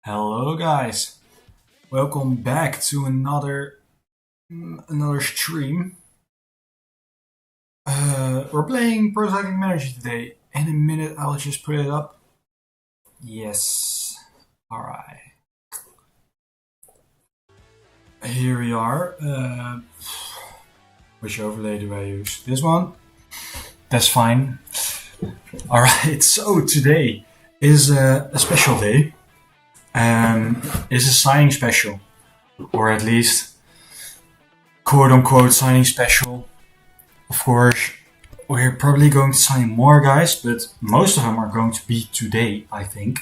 Hello guys, welcome back to another stream. We're playing Pro Cycling Manager today. In a minute I'll just put it up. Yes, alright. Here we are. Which overlay do I use? This one? That's fine. Alright, so today is a special day. Is a signing special, or at least quote-unquote signing special. Of course, we're probably going to sign more guys, but most of them are going to be today, I think.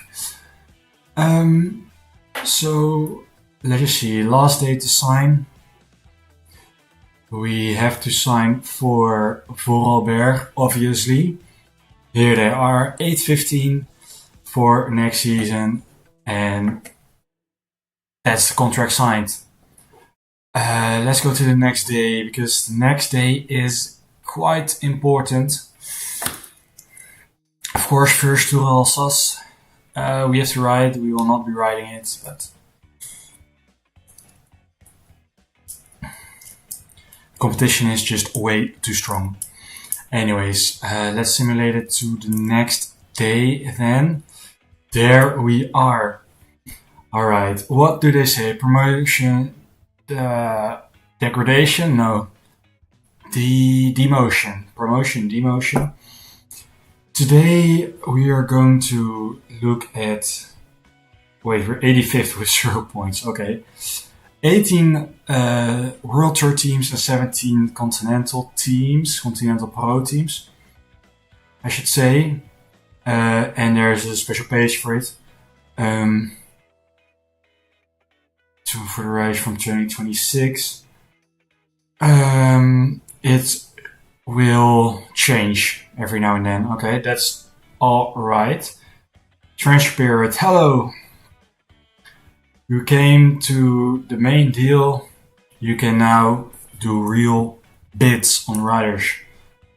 So let's just see. Last day to sign. We have to sign for Vorarlberg, obviously. Here they are, 8:15 for next season. And that's the contract signed. Let's go to the next day, because the next day is quite important. Of course, first to Alsace. We have to ride. We will not be riding it, but competition is just way too strong. Anyways, let's simulate it to the next day then. There we are. Alright, what do they say? Promotion, degradation? No. Demotion. Promotion, demotion. Today we are going to look at... Wait, we're 85th with 0 points. Okay. 18 World Tour teams and 17 Continental teams. Continental Pro teams, I should say. And there's a special page for it. For the race from 2026. It will change every now and then. Okay, that's alright. Transfer period. Hello! You came to the main deal. You can now do real bids on riders.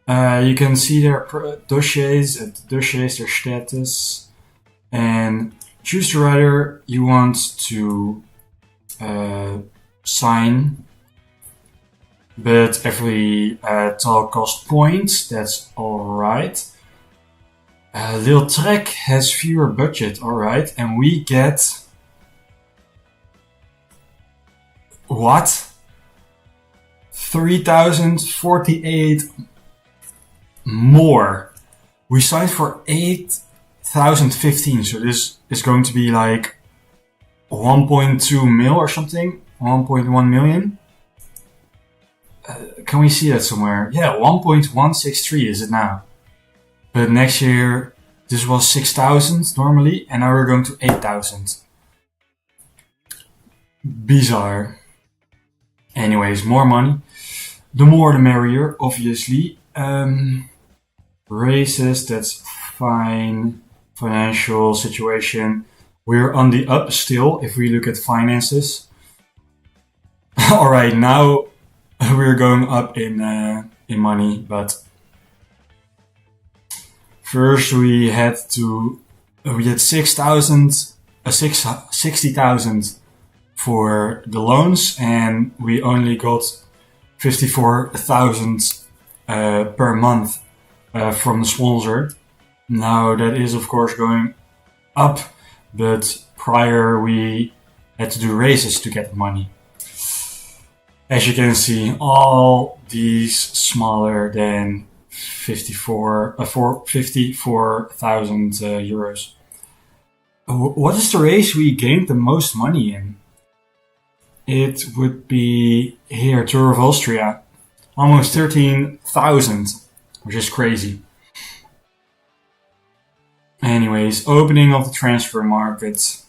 You can see their dossiers, their status, and choose the rider you want to sign. But every talk costs points, that's alright. Lil Trek has fewer budget, alright, and we get... What? 3,048 more. We signed for 8,015, so this is going to be like 1.2 mil or something. 1.1 million. Can we see that somewhere? Yeah, 1.163 is it now. But next year this was 6,000 normally, and now we're going to 8,000. Bizarre. Anyways, more money. The more the merrier, obviously. Races, that's fine. Financial situation. We're on the up still if we look at finances. Alright, now we're going up in money, but first we had 60,000 for the loans, and we only got 54,000 per month from the sponsor. Now that is of course going up, but prior we had to do races to get money. As you can see, all these smaller than 54,000 euros. What is the race we gained the most money in? It would be here, Tour of Austria. Almost 13,000, which is crazy. Anyways, opening of the transfer market.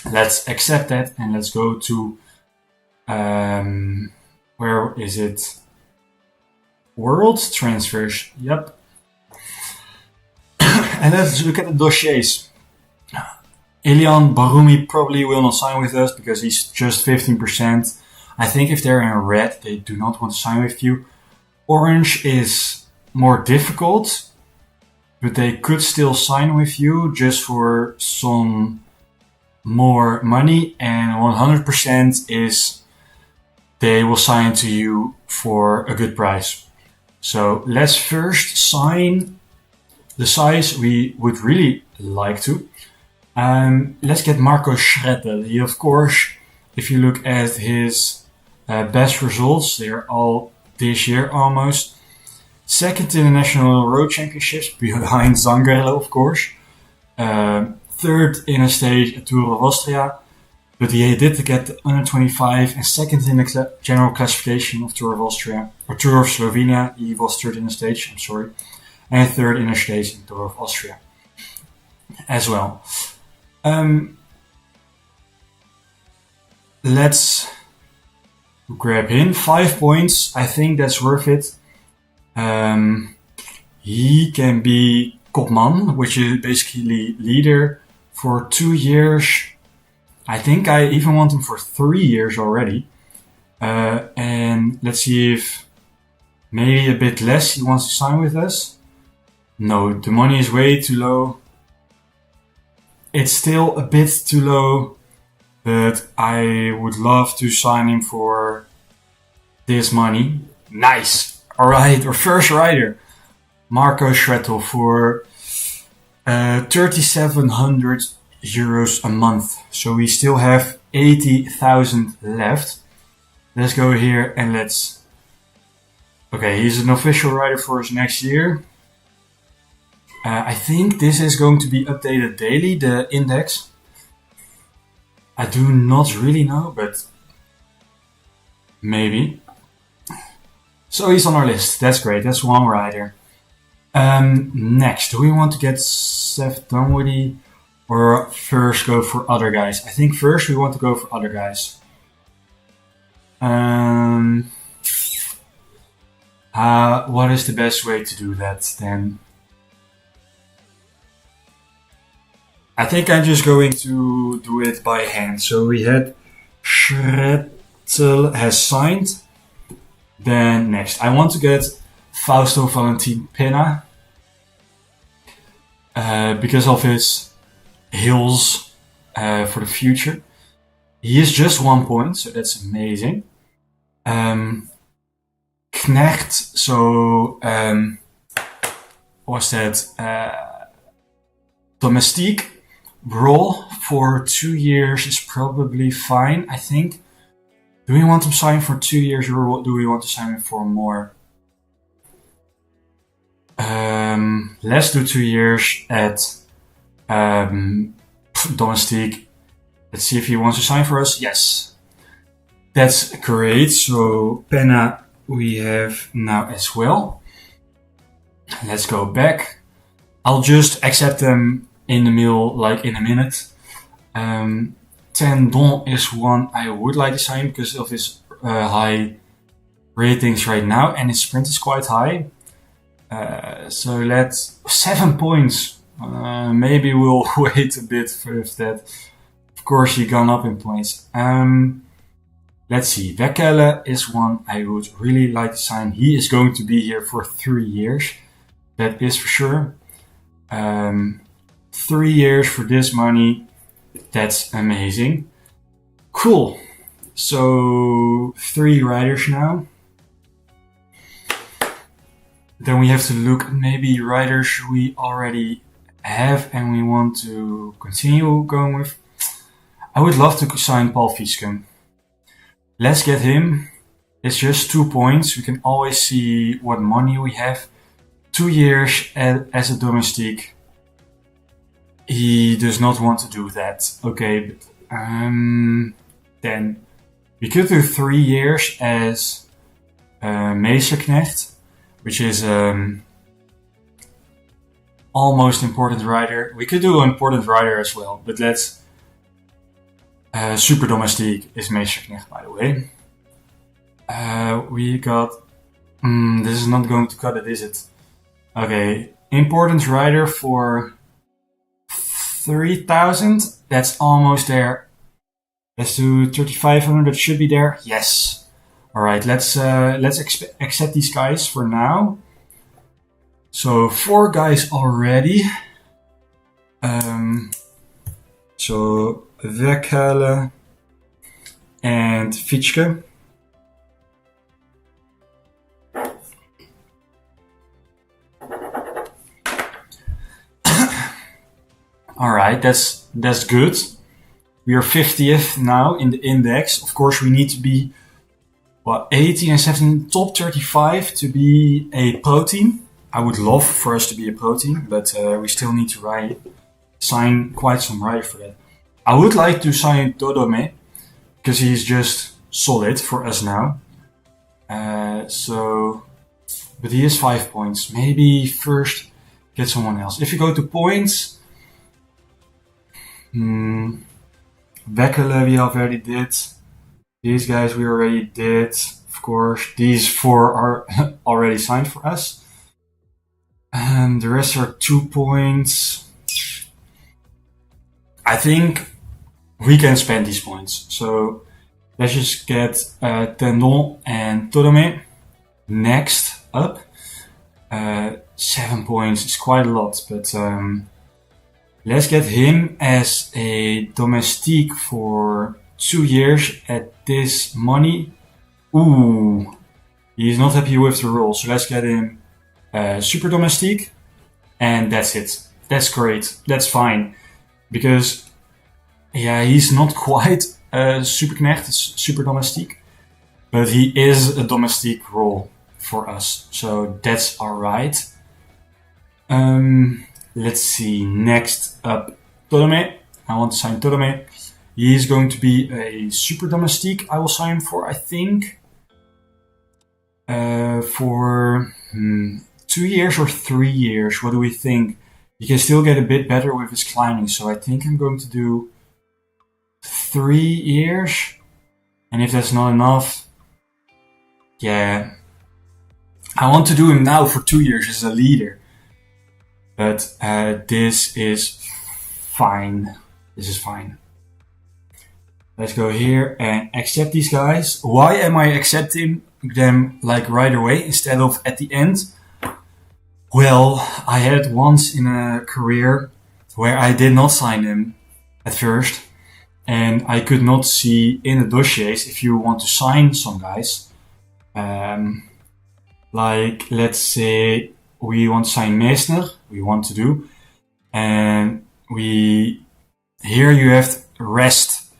Let's accept that and let's go to... where is it? World transfers. Yep. And let's look at the dossiers. Ilian Barumi probably will not sign with us because he's just 15%. I think if they're in red, they do not want to sign with you. Orange is more difficult, but they could still sign with you just for some more money, and 100% is they will sign to you for a good price. So let's first sign the size we would really like to. Let's get Marco Schrettel. He, of course, if you look at his best results, they're all this year almost. Second in the National Road Championships, behind Zangerlo, of course. Third in a stage at Tour of Austria, but he did get the under 25, and second in the general classification of Tour of Austria, or Tour of Slovenia. He was third in a stage, I'm sorry, and third in a stage in Tour of Austria as well. Let's grab him. 5 points. I think that's worth it. He can be Kopman, which is basically leader, for 2 years. I think I even want him for 3 years already. And let's see if maybe a bit less he wants to sign with us. No, the money is way too low. It's still a bit too low, but I would love to sign him for this money. Nice. All right, our first rider, Marco Schrettel, for 3,700 euros a month. So we still have 80,000 left. Let's go here and let's... Okay, he's an official rider for us next year. I think this is going to be updated daily, the index. I do not really know, but maybe. So he's on our list. That's great. That's one rider. Next, do we want to get Seth Dunwoody or first go for other guys? I think first we want to go for other guys. What is the best way to do that then? I think I'm just going to do it by hand. So we had Schrettel has signed. Then next, I want to get Fausto Valentin Pena because of his hills for the future. He is just 1 point, so that's amazing. Knecht, so what's that? Domestique role for 2 years is probably fine, I think. Do we want to sign for 2 years or do we want to sign for more? Let's do 2 years at Domestique. Let's see if he wants to sign for us. Yes. That's great. So Pena we have now as well. Let's go back. I'll just accept them in the mail like in a minute. Tendon is one I would like to sign because of his high ratings right now, and his sprint is quite high. So let's 7 points. Maybe we'll wait a bit for that. Of course, he gone up in points. Let's see. Wekele is one I would really like to sign. He is going to be here for 3 years. That is for sure. 3 years for this money. That's amazing. Cool. So 3 riders now. Then we have to look at maybe riders we already have and we want to continue going with. I would love to sign Paul Fiesken. Let's get him. It's just 2 points. We can always see what money we have. 2 years as a domestique. He does not want to do that. Okay, but then we could do 3 years as Meesterknecht, which is almost important rider. We could do an important rider as well, but let's super domestique is Meesterknecht, by the way. We got this is not going to cut it, is it? Okay, important rider for 3,000. That's almost there. Let's do 3,500. That should be there. Yes. All right. Let's accept these guys for now. So 4 guys already. So Weghalen and Fietske. All right, that's good. We are 50th now in the index. Of course, we need to be 18 and 17, top 35 to be a pro team. I would love for us to be a pro team, but we still need to sign quite some riders for that. I would like to sign Dodome because he's just solid for us now. But he is 5 points. Maybe first get someone else. If you go to points, Weghalen we already did. These guys we already did. Of course, these 4 are already signed for us. And the rest are 2 points. I think we can spend these points. So let's just get Tendon and Todome next up. 7 points is quite a lot, but let's get him as a domestique for 2 years at this money. Ooh, he's not happy with the role, so let's get him super domestique, and that's it. That's great. That's fine, because he's not quite superknecht, it's super domestique, but he is a domestique role for us, so that's alright. Let's see, next up, Todome. I want to sign Todome. He is going to be a super domestique. I will sign him for, I think, for 2 years or 3 years. What do we think? He can still get a bit better with his climbing, so I think I'm going to do 3 years. And if that's not enough, I want to do him now for 2 years as a leader. But this is fine. This is fine. Let's go here and accept these guys. Why am I accepting them like right away instead of at the end? Well, I had it once in a career where I did not sign them at first. And I could not see in the dossiers if you want to sign some guys. Like, let's say we want to sign Meissner, we want to do. And here you have to rest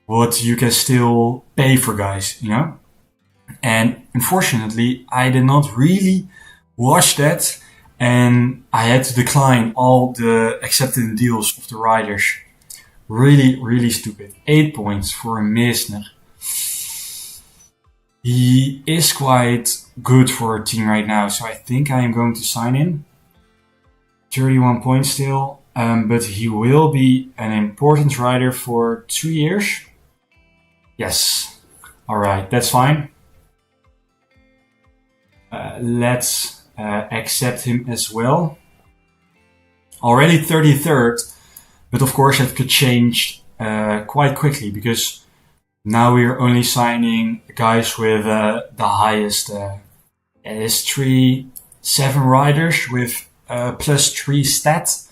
what you can still pay for guys, you know? And unfortunately, I did not really watch that, and I had to decline all the accepted deals of the riders. Really, really stupid. 8 points for a Meissner. He is quite good for a team right now, so I think I am going to sign him. 31 points still, but he will be an important rider for 2 years. Yes. Alright, that's fine. Let's accept him as well. Already 33rd, but of course that could change quite quickly, because now we are only signing guys with the highest. It is 7 riders with +3 stat.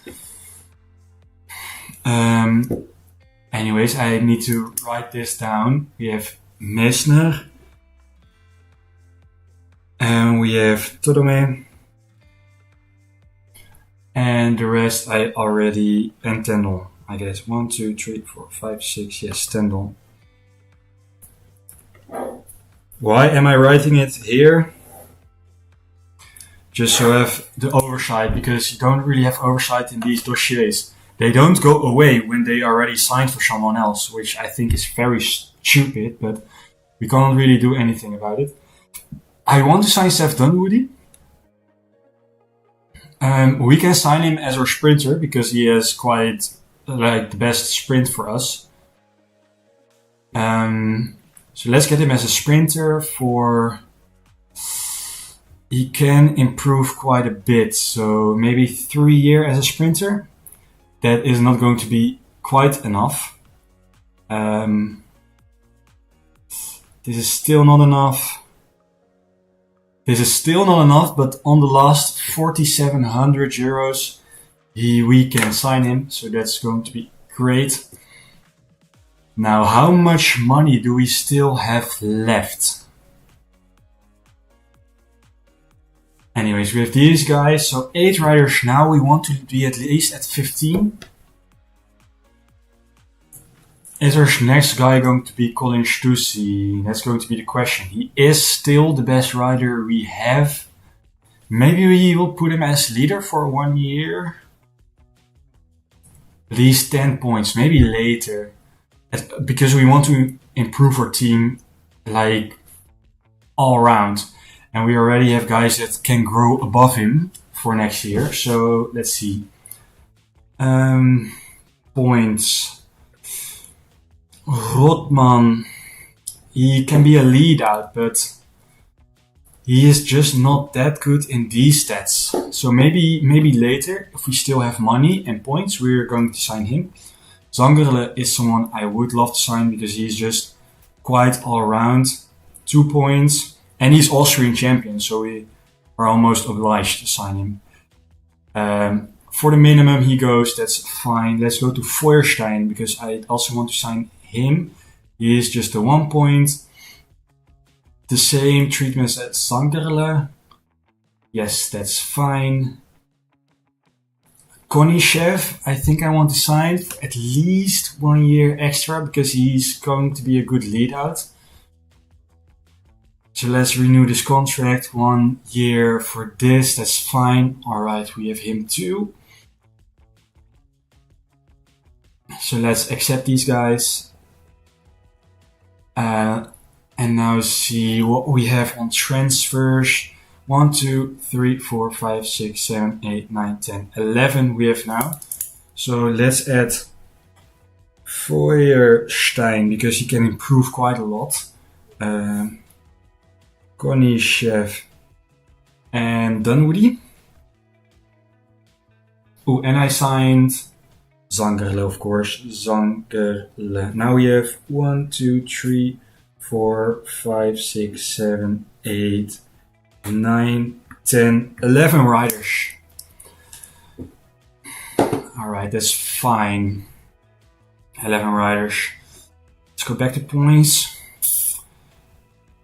Anyways, I need to write this down. We have Meissner. And we have Todome. And the rest I already... And Tendon, I guess. 1, 2, 3, 4, 5, 6. Yes, Tendon. Why am I writing it here? Just so I have the oversight, because you don't really have oversight in these dossiers. They don't go away when they already signed for someone else, which I think is very stupid, but we can't really do anything about it. I want to sign Seth Dunwoody. We can sign him as our sprinter, because he has quite the best sprint for us. So let's get him as a sprinter for... He can improve quite a bit, so maybe 3 years as a sprinter. That is not going to be quite enough. This is still not enough. But on the last 4,700 euros, we can sign him, so that's going to be Great. Now, how much money do we still have left? Anyways, we have these guys. So 8 riders now. We want to be at least at 15. Is our next guy going to be Colin Stussy? That's going to be the question. He is still the best rider we have. Maybe we will put him as leader for 1 year. At least 10 points, maybe later. Because we want to improve our team like all around. And we already have guys that can grow above him for next year. So let's see. Points. Rotman, he can be a lead out, but he is just not that good in these stats. So maybe later, if we still have money and points, we're going to sign him. Zangerle is someone I would love to sign because he's just quite all around. 2 points, and he's Austrian champion, so we are almost obliged to sign him. For the minimum he goes, that's fine. Let's go to Feuerstein because I also want to sign him. He is just a 1 point. The same treatment as Zangerle. Yes, that's fine. Konishev, I think I want to sign for at least 1 year extra because he's going to be a good lead out. So let's renew this contract 1 year for this. That's fine. Alright, we have him too. So let's accept these guys. And now see what we have on transfers. 1, 2, 3, 4, 5, 6, 7, 8, 9, 10, 11 we have now. So let's add Feuerstein because he can improve quite a lot. Konishev and Dunwoody. Oh, and I signed Zangerle, of course. Zangerle. Now we have 1, 2, 3, 4, 5, 6, 7, 8, 9, 10, 11 riders. Alright, that's fine. 11 riders. Let's go back to points.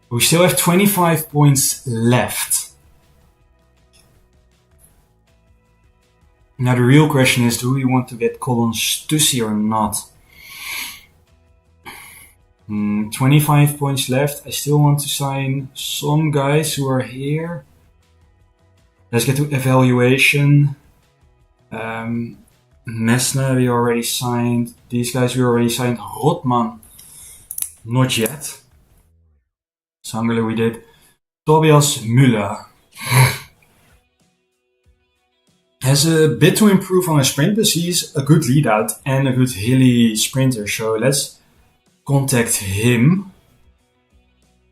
We still have 25 points left. Now the real question is, do we want to get Colin Stussy or not? 25 points left. I still want to sign some guys who are here. Let's get to evaluation. Messner we already signed. These guys we already signed. Rotman, not yet. Zangerle we did. Tobias Müller has a bit to improve on his sprint, but he's a good lead out and a good hilly sprinter. So let's contact him.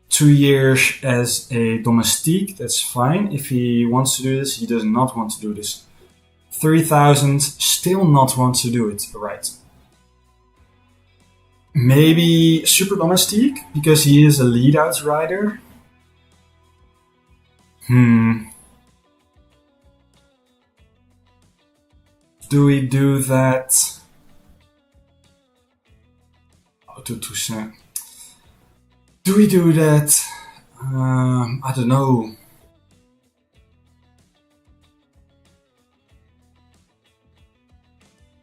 2 years as a domestique, that's fine. If he wants to do this, he does not want to do this. 3,000, still not want to do it, right. Maybe super domestique, because he is a lead out rider. Do we do that? Do we do that? I don't know.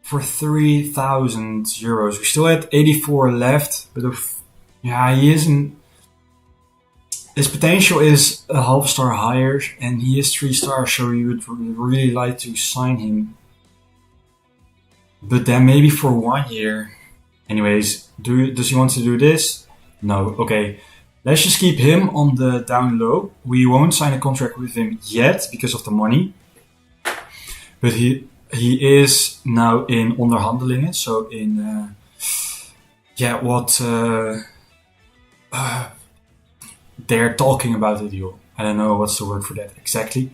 For 3,000 euros. We still had 84 left, but he isn't. His potential is a half star higher, and he is 3 stars, so we would really like to sign him. But then maybe for 1 year. Anyways, does he want to do this? No. Okay. Let's just keep him on the down low. We won't sign a contract with him yet because of the money. But he is now in onderhandelingen. So in they're talking about the deal. I don't know what's the word for that exactly.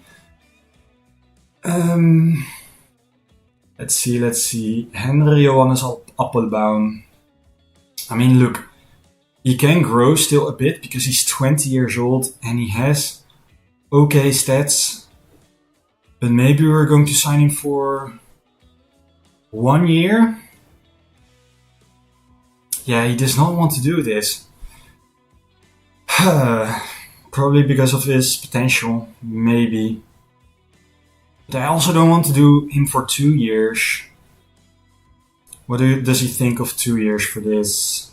Let's see. Henry Johannes Appelbaum. I mean, look, he can grow still a bit because he's 20 years old and he has okay stats. But maybe we're going to sign him for 1 year. Yeah, he does not want to do this. Probably because of his potential, maybe. But I also don't want to do him for 2 years. Does he think of 2 years for this?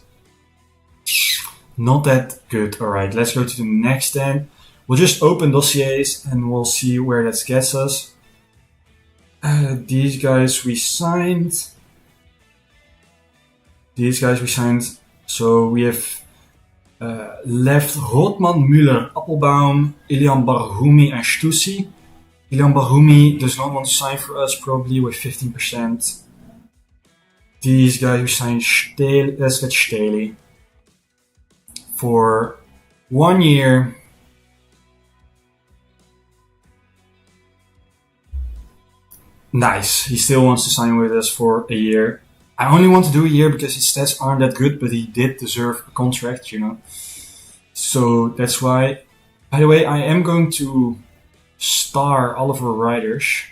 Not that good. Alright, let's go to the next then. We'll just open dossiers and we'll see where that gets us. These guys we signed. So we have left Rotman, Müller, Appelbaum, Ilian Barhoumi and Stussy. Ilian Barhoumi does not want to sign for us, probably with 15%. These guys who signed Staley, let's get Staley. For 1 year. Nice, he still wants to sign with us for a year. I only want to do a year because his stats aren't that good, but he did deserve a contract, you know. So that's why. By the way, I am going to star all of our riders,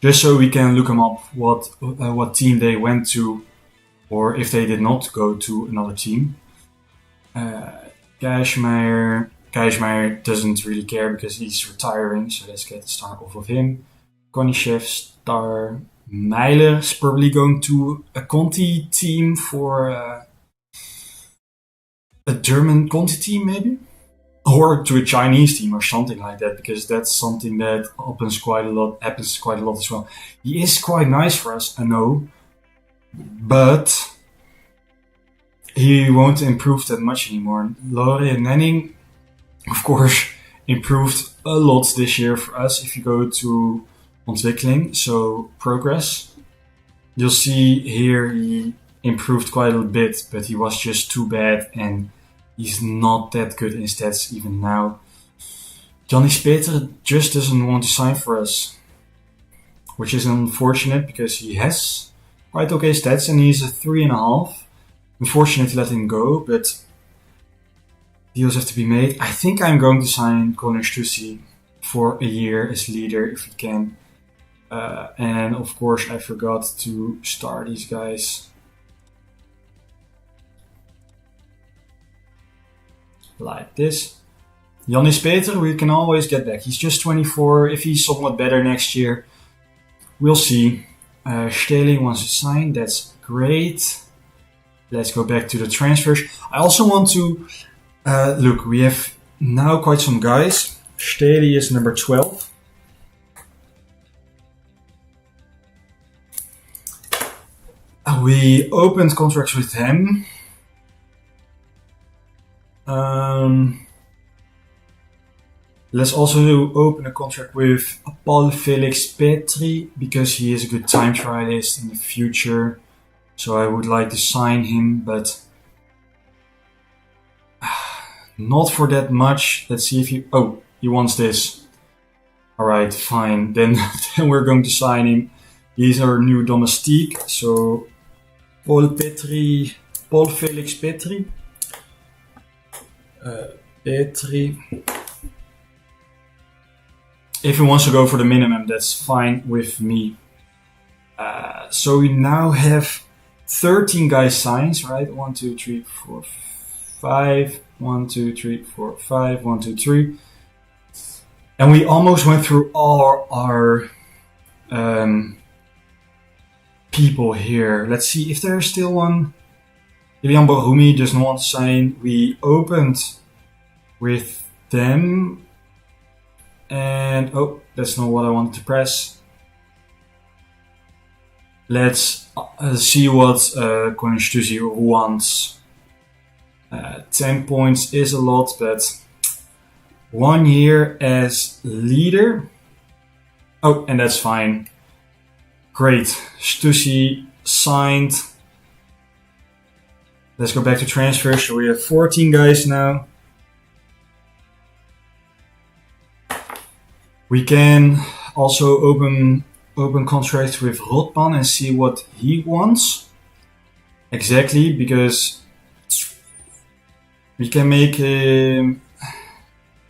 just so we can look them up, what team they went to, or if they did not go to another team. Geismeier doesn't really care because he's retiring, so let's get the star off of him. Konishev, star. Meiler is probably going to a Conti team for a German Conti team, maybe? Or to a Chinese team or something like that, because that's something that happens quite a lot as well. He is quite nice for us, I know, but he won't improve that much anymore. Laurier Nenning, of course, improved a lot this year for us. If you go to ontwikkeling, so progress, you'll see here he improved quite a bit, but he was just too bad and he's not that good in stats even now. Johnny Peter just doesn't want to sign for us, which is unfortunate because he has quite okay stats and he's a 3.5. Unfortunate to let him go, but deals have to be made. I think I'm going to sign Colin Stussy for a year as leader if we can. And of course I forgot to star these guys. Like this. Jannis Peter, we can always get back. He's just 24. If he's somewhat better next year, we'll see. Staley wants to sign. That's great. Let's go back to the transfers. I also want to look. We have now quite some guys. Staley is number 12. We opened contracts with him. Let's also open a contract with Paul Felix Petri because he is a good time trialist in the future. So I would like to sign him, but not for that much. Let's see if he... Oh, he wants this. Alright, fine. Then we're going to sign him. He's our new domestique. So Paul Felix Petri. Petri. If he wants to go for the minimum, that's fine with me. So we now have 13 guys signed, right? 1, 2, 3, 4, 5. 1, 2, 3, 4, 5. 1, 2, 3. And we almost went through all our people here. Let's see if there's still one. Ilian Barhoumi does not want to sign. We opened with them. And, oh, that's not what I wanted to press. Let's see what Colin Stussy wants. 10 points is a lot, but 1 year as leader. Oh, and that's fine. Great. Stussy signed. Let's go back to transfers. So we have 14 guys now. We can also open contracts with Rotman and see what he wants. Exactly, because we can make him...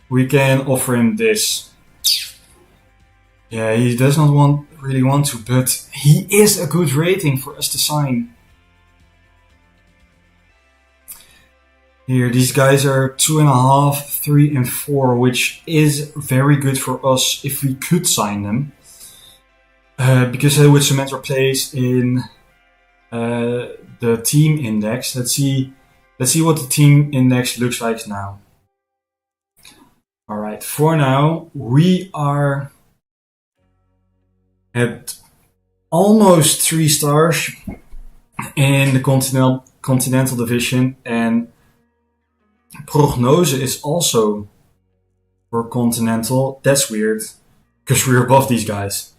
We can offer him this. Yeah, he does not really want to, but he is a good rating for us to sign. Here, these guys are 2.5, 3, and 4, which is very good for us if we could sign them, because they would cement our place in the team index. Let's see what the team index looks like now. All right, for now we are at almost 3 stars in the continental division, and prognose is also for continental. That's weird because we're above these guys.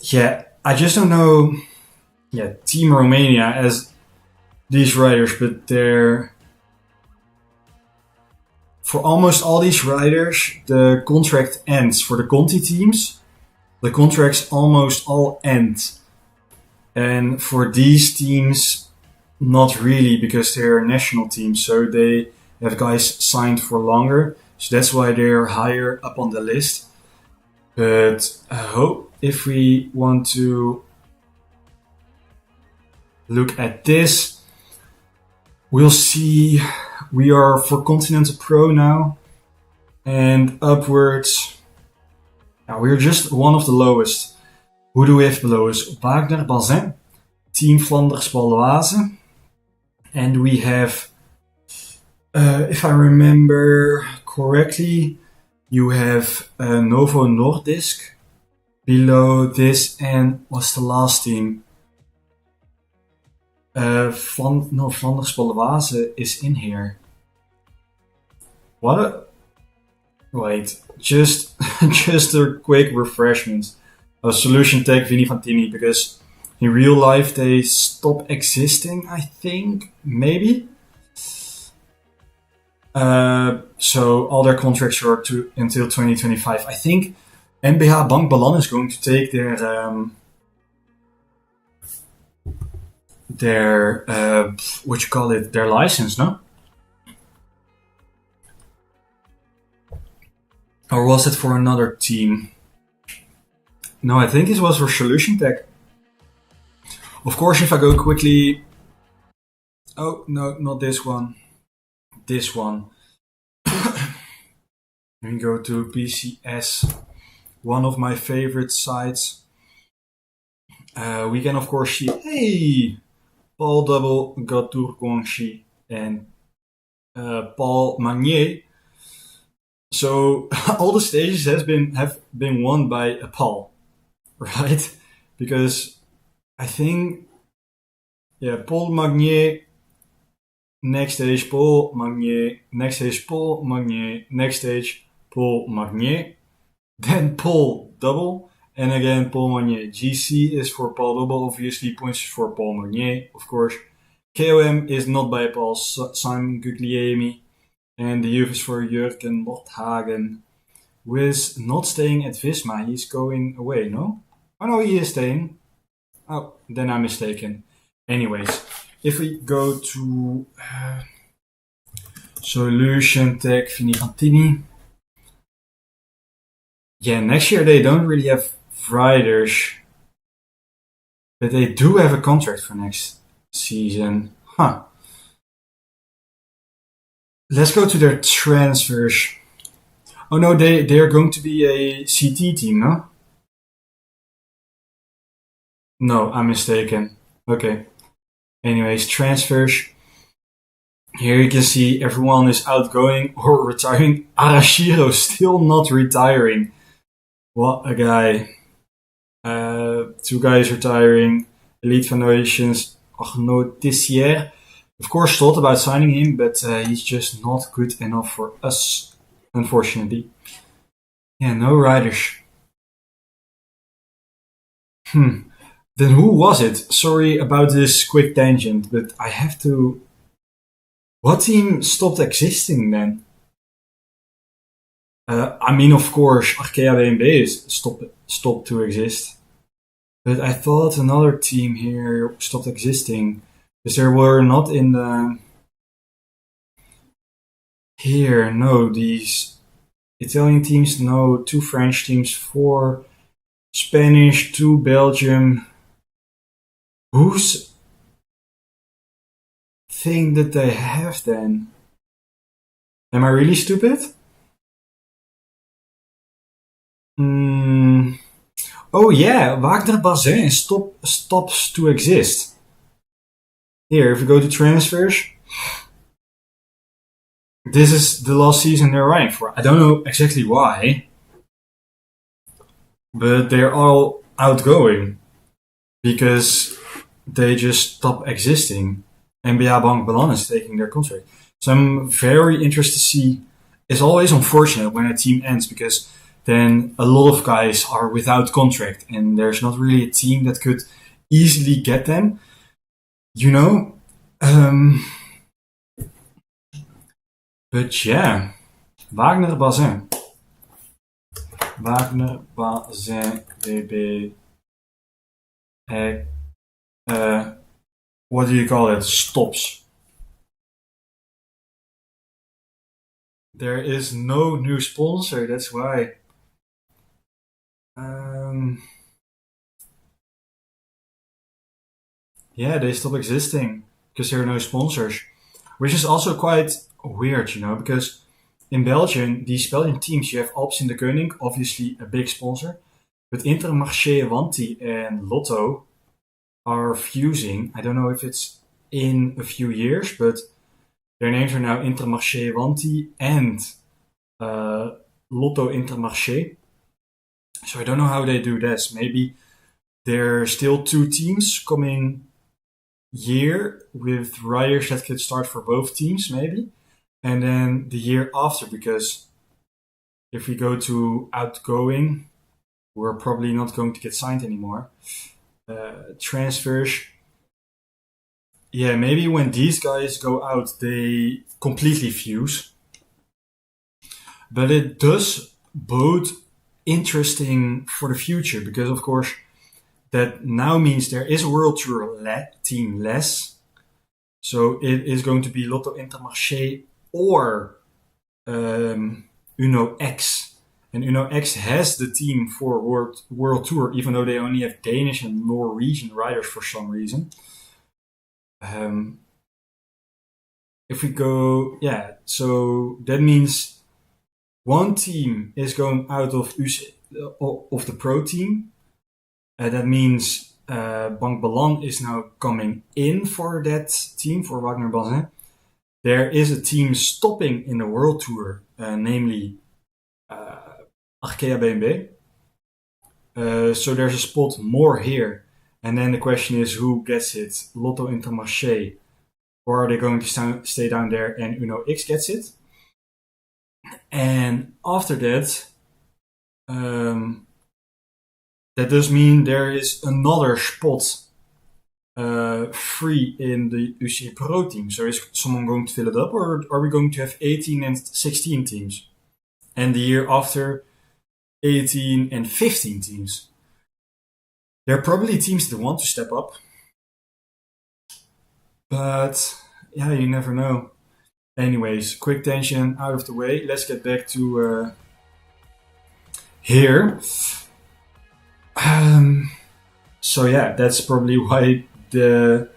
Yeah, I just don't know. Yeah, Team Romania as these riders, but they're for almost all these riders, the contract ends for the Conti teams. The contracts almost all end, and for these teams, not really because they're national teams, so they have guys signed for longer. So that's why they're higher up on the list. But I hope if we want to look at this, we'll see we are for Continental Pro now and upwards. Now we're just one of the lowest. Who do we have below us? Wagner, Bazin, Team Flanders, Baloise. And we have, if I remember correctly, you have Novo Nordisk below this, and what's the last team? Flanders Baloise is in here. What a... Wait, just a quick refreshment. Solution Tech, Vini Fantini, because in real life they stop existing, I think, maybe. So all their contracts are until 2025. I think NBH Bank Balan is going to take their what you call it, their license, no? Or was it for another team? No, I think it was for Solution Tech. Of course, if I go quickly... Oh, no, not this one. This one. We go to PCS, one of my favorite sites. We can, of course, see... Hey! Paul Double, Gatour Guangxi, and Paul Magnier. So all the stages have been won by Paul, right? Because I think, yeah, Paul Magnier, next stage Paul Magnier, next stage Paul Magnier, next stage Paul Magnier, then Paul Double, and again Paul Magnier. GC is for Paul Double, obviously, points for Paul Magnier, of course. KOM is not by Paul, Simon Guglielmi. And the youth is for Jurgen Lothagen, who is not staying at Visma. He's going away, no? Oh no, he is staying. Oh, then I'm mistaken. Anyways, if we go to Solution Tech, Vini Fantini. Yeah, next year they don't really have riders, but they do have a contract for next season. Huh. Let's go to their transfers. Oh no, they are going to be a CT team, no? No, I'm mistaken. Okay. Anyways, transfers. Here you can see everyone is outgoing or retiring. Arashiro still not retiring. What a guy. 2 guys retiring. Elite Foundations, Arnaud Tissier. Of course, thought about signing him, but he's just not good enough for us, unfortunately. Yeah, no riders. Then who was it? Sorry about this quick tangent, but I have to... What team stopped existing then? I mean, of course, Arkea WMB is stopped to exist. But I thought another team here stopped existing. Because there were not in the... Here, no, these Italian teams, no, 2 French teams, 4 Spanish, 2 Belgium. Who's thing that they have then? Am I really stupid? Hmm. Oh yeah, Wagner Bazin stops to exist. Here, if we go to transfers, this is the last season they're running for. I don't know exactly why, but they're all outgoing because they just stop existing. NBA Bank Balan is taking their contract. So I'm very interested to see. It's always unfortunate when a team ends because then a lot of guys are without contract and there's not really a team that could easily get them. You know? Um, but yeah, Wagner Bazin. Wagner Bazin BB. What do you call it? Stops. There is no new sponsor, that's why. Um, yeah, they stop existing because there are no sponsors, which is also quite weird, because in Belgium, these Belgian teams, you have Alps in de Koning, obviously a big sponsor, but Intermarché, Wanty, and Lotto are fusing. I don't know if it's in a few years, but their names are now Intermarché, Wanty, and uh, Lotto Intermarché. So I don't know how they do this. Maybe there are still two teams coming year with riders that could start for both teams, maybe. And then the year after, because if we go to outgoing, we're probably not going to get signed anymore. Transfers, yeah, maybe when these guys go out, they completely fuse. But it does bode interesting for the future because, of course, that now means there is a World Tour team less. So it is going to be Lotto Intermarché or Uno X. And Uno X has the team for World Tour, even though they only have Danish and Norwegian riders for some reason. If we go, yeah, so that means one team is going out of the pro team. That means Bank Balan is now coming in for that team, for Wagner Bazin. There is a team stopping in the World Tour, namely Arkea BNB. So there's a spot more here. And then the question is who gets it? Lotto Intermarché, or are they going to stay down there and Uno X gets it? And after that, that does mean there is another spot free in the UCI Pro team. So is someone going to fill it up, or are we going to have 18 and 16 teams? And the year after, 18 and 15 teams. There are probably teams that want to step up. But yeah, you never know. Anyways, quick tangent out of the way. Let's get back to here. So yeah, that's probably why the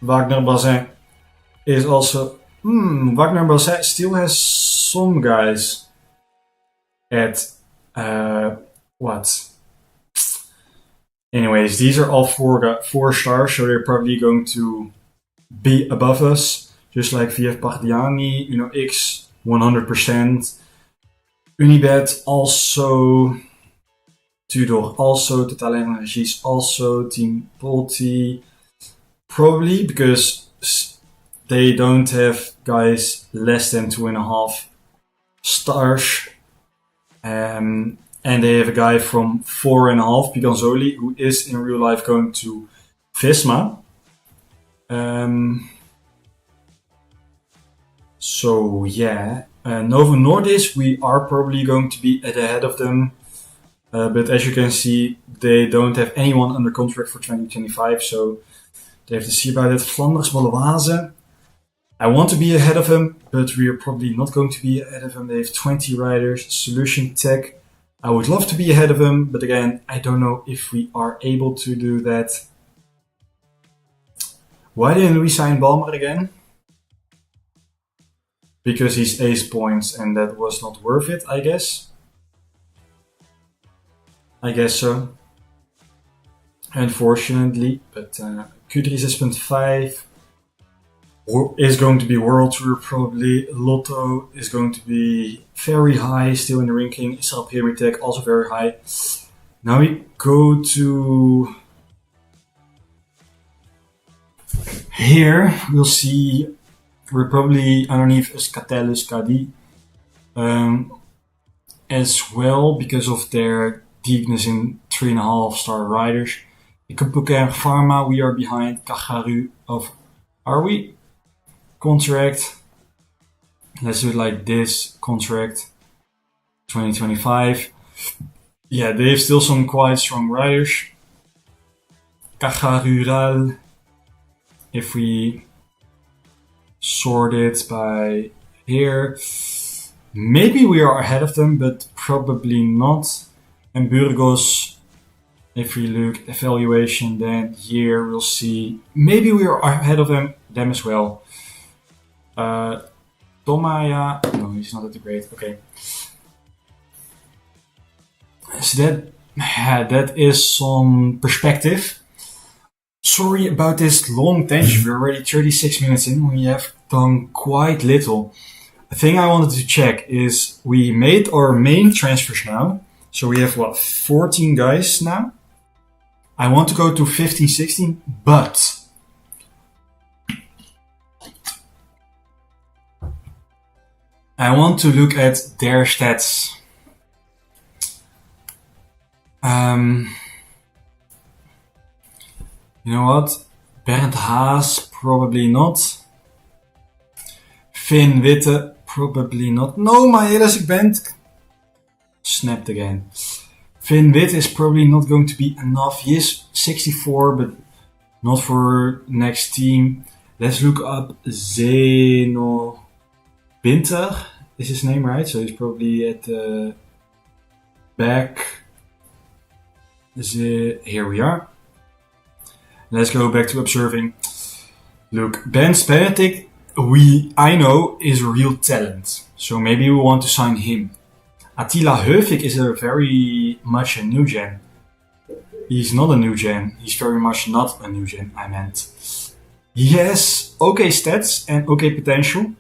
Wagner Bazin is also. Wagner Bazin still has some guys at what? Anyways, these are all four stars, so they're probably going to be above us, just like VF Bardiani, Uno X, 100%. Unibet also. Tudor also, Total Energies also, Team Polti. Probably because they don't have guys less than 2.5 stars. And they have a guy from 4.5, Piganzoli, who is in real life going to Visma. So yeah, Novo Nordisk, we are probably going to be ahead of them. But as you can see, they don't have anyone under contract for 2025, so they have to see about it. Flanders Baloise, I want to be ahead of him, but we are probably not going to be ahead of him. They have 20 riders. Solution Tech, I would love to be ahead of him, but again, I don't know if we are able to do that. Why didn't we sign Balmer again? Because he's ace points and that was not worth it, I guess. I guess so. Unfortunately, but Q3 6.5 is going to be World Tour probably. Lotto is going to be very high, still in the ranking. Israel Premier Tech also very high. Now we go to here. We'll see. We're probably underneath Scatellus KD as well because of their deepness in 3.5-star riders. Ikupuker Pharma, we are behind Kagaru of. Are we? Contract. Let's do it like this. Contract 2025. Yeah, they have still some quite strong riders. Kagarural. If we sort it by here, maybe we are ahead of them, but probably not. And Burgos, if we look at evaluation, then here we'll see maybe we are ahead of them as well. Tomaya, no, he's not that great. Okay, so that is some perspective. Sorry about this long tangent. We're already 36 minutes in. We have done quite little. The thing I wanted to check is we made our main transfers now. So we have 14 guys now. I want to go to 15, 16, but I want to look at their stats. You know what? Bernd Haas, probably not. Finn Witte, probably not. No, my elastic band snapped again. Finn Witte is probably not going to be enough. He is 64, but not for next team. Let's look up Zeno Winter. Is his name right? So he's probably at the back. Here we are. Let's go back to observing. Look, Ben Benedict, I know, is a real talent. So maybe we want to sign him. Attila Heuvik is very much a new gen. He's not a new gen. He's very much not a new gen, I meant. He has okay stats and okay potential.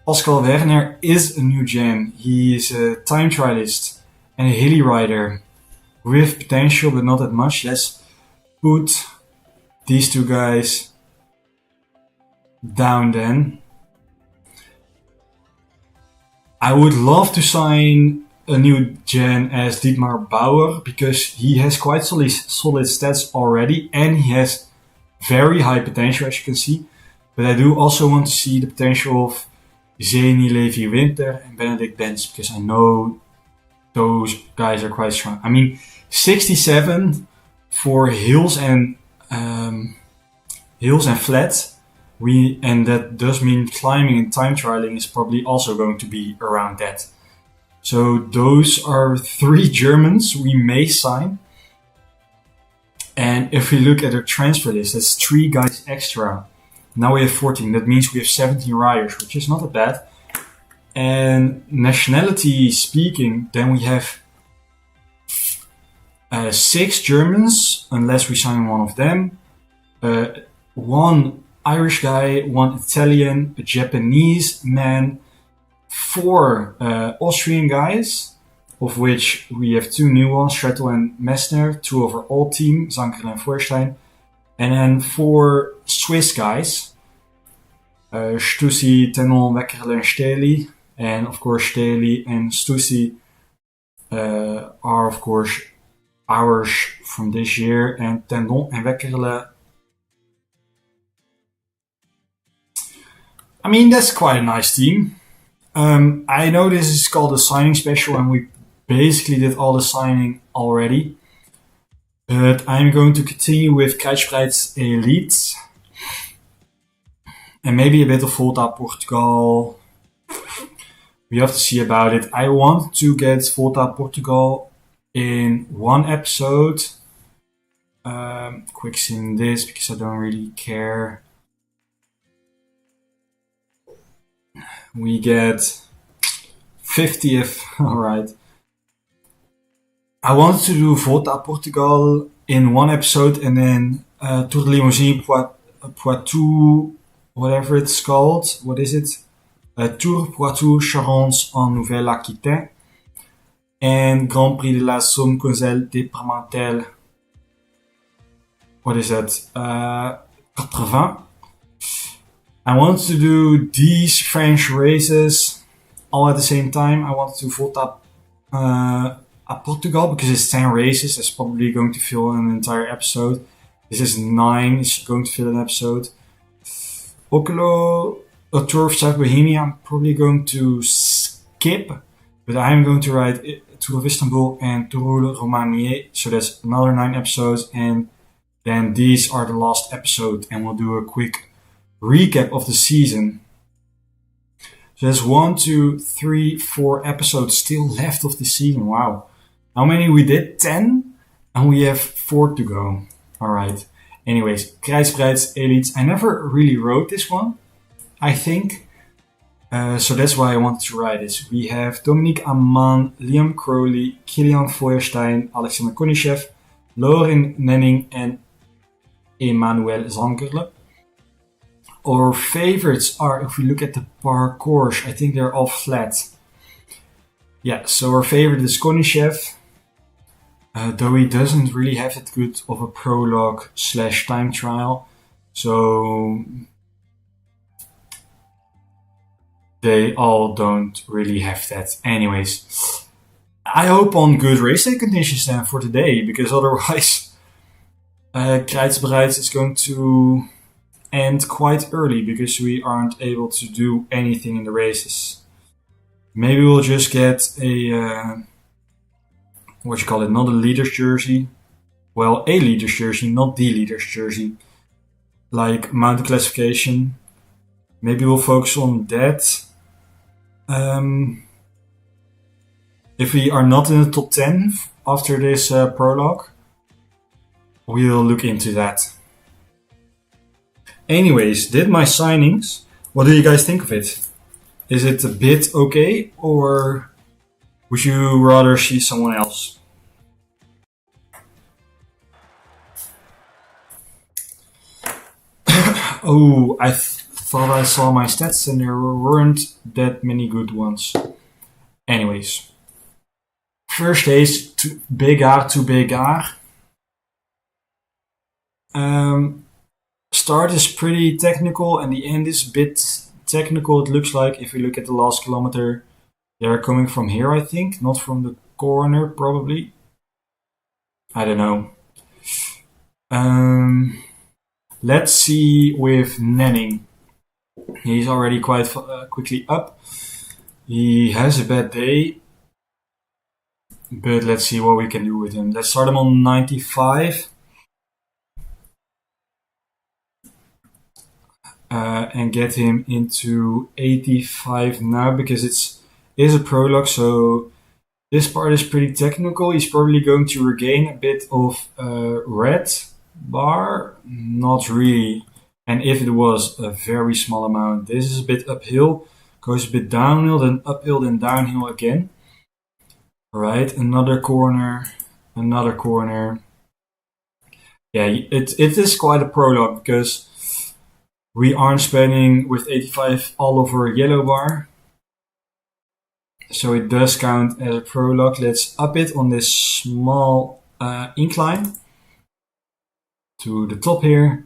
Pascal Werner is a new gen. He is a time trialist and a hilly rider with potential, but not that much. Let's put these two guys down then. I would love to sign a new gen as Dietmar Bauer because he has quite solid stats already and he has very high potential, as you can see. But I do also want to see the potential of Zeni Levi Winter and Benedict Benz because I know those guys are quite strong. I mean, 67 for hills and flat. And that does mean climbing and time trialing is probably also going to be around that. So those are 3 Germans we may sign. And if we look at our transfer list, that's 3 guys extra. Now we have 14. That means we have 17 riders, which is not that bad. And nationality speaking, then we have 6 Germans, unless we sign one of them. 1 Irish guy, 1 Italian, a Japanese man, 4 Austrian guys, of which we have 2 new ones, Schrettel and Messner, 2 of our old team, Zanker and Feuerstein, and then 4 Swiss guys, Stussy, Tenon, Weckerle and Steli, and of course Steli and Stussy are of course ours from this year, and Tendon and Weckerle, I mean, that's quite a nice team. I know this is called a signing special and we basically did all the signing already. But I'm going to continue with Kruisbreid's Elite. And maybe a bit of Volta Portugal. We have to see about it. I want to get Volta Portugal in one episode. quick sim this because I don't really care. We get 50th. Alright. I wanted to do Volta Portugal in one episode and then Tour de Limousin Poitou, whatever it's called. What is it? Tour Poitou Charente en Nouvelle-Aquitaine. And Grand Prix de la Somme Coselle Départementale. What is that? 80. I wanted to do these French races all at the same time. I wanted to Volta a Portugal because it's 10 races. That's probably going to fill an entire episode. This is 9. It's going to fill an episode. Ocolo, a Tour of South Bohemia, I'm probably going to skip. But I'm going to ride Tour of Istanbul and Tour Romanier. So that's another 9 episodes. And then these are the last episode. And we'll do a quick recap of the season. So there's 1, 2, 3, 4 episodes still left of the season. Wow. How many we did? 10? And we have 4 to go. Alright. Anyways, Krijgsbreids Elites. I never really wrote this one, I think. So that's why I wanted to write this. We have Dominique Amman, Liam Crowley, Kilian Feuerstein, Alexander Konishev, Lauren Nenning, and Emmanuel Zankerle. Our favorites are, if we look at the parcours, I think they're all flat. Yeah, so our favorite is Konishev. Though he doesn't really have that good of a prologue / time trial. So they all don't really have that. Anyways, I hope on good race day conditions then for today, because otherwise Krijgsbreids is going to end quite early because we aren't able to do anything in the races. Maybe we'll just get a not a leader's jersey. Well, a leader's jersey, not the leader's jersey. Like mountain classification. Maybe we'll focus on that. If we are not in the top 10 after this prologue, we'll look into that. Anyways, did my signings. What do you guys think of it? Is it a bit okay, or would you rather see someone else? Oh, I thought I saw my stats and there weren't that many good ones. Anyways. First race, Béguard to Béguard. Start is pretty technical and the end is a bit technical, it looks like. If we look at the last kilometer, they're coming from here, I think, not from the corner, probably. I don't know. Let's see with Nenning. He's already quite quickly up. He has a bad day, but let's see what we can do with him. Let's start him on 95. And get him into 85 now, because it is a prologue, so this part is pretty technical. He's probably going to regain a bit of red bar, not really, and if it was a very small amount. This is a bit uphill, goes a bit downhill, then uphill, then downhill again. Alright, another corner. Yeah, it is quite a prologue, because we aren't spending with 85 all over a yellow bar. So it does count as a prologue. Let's up it on this small incline to the top here.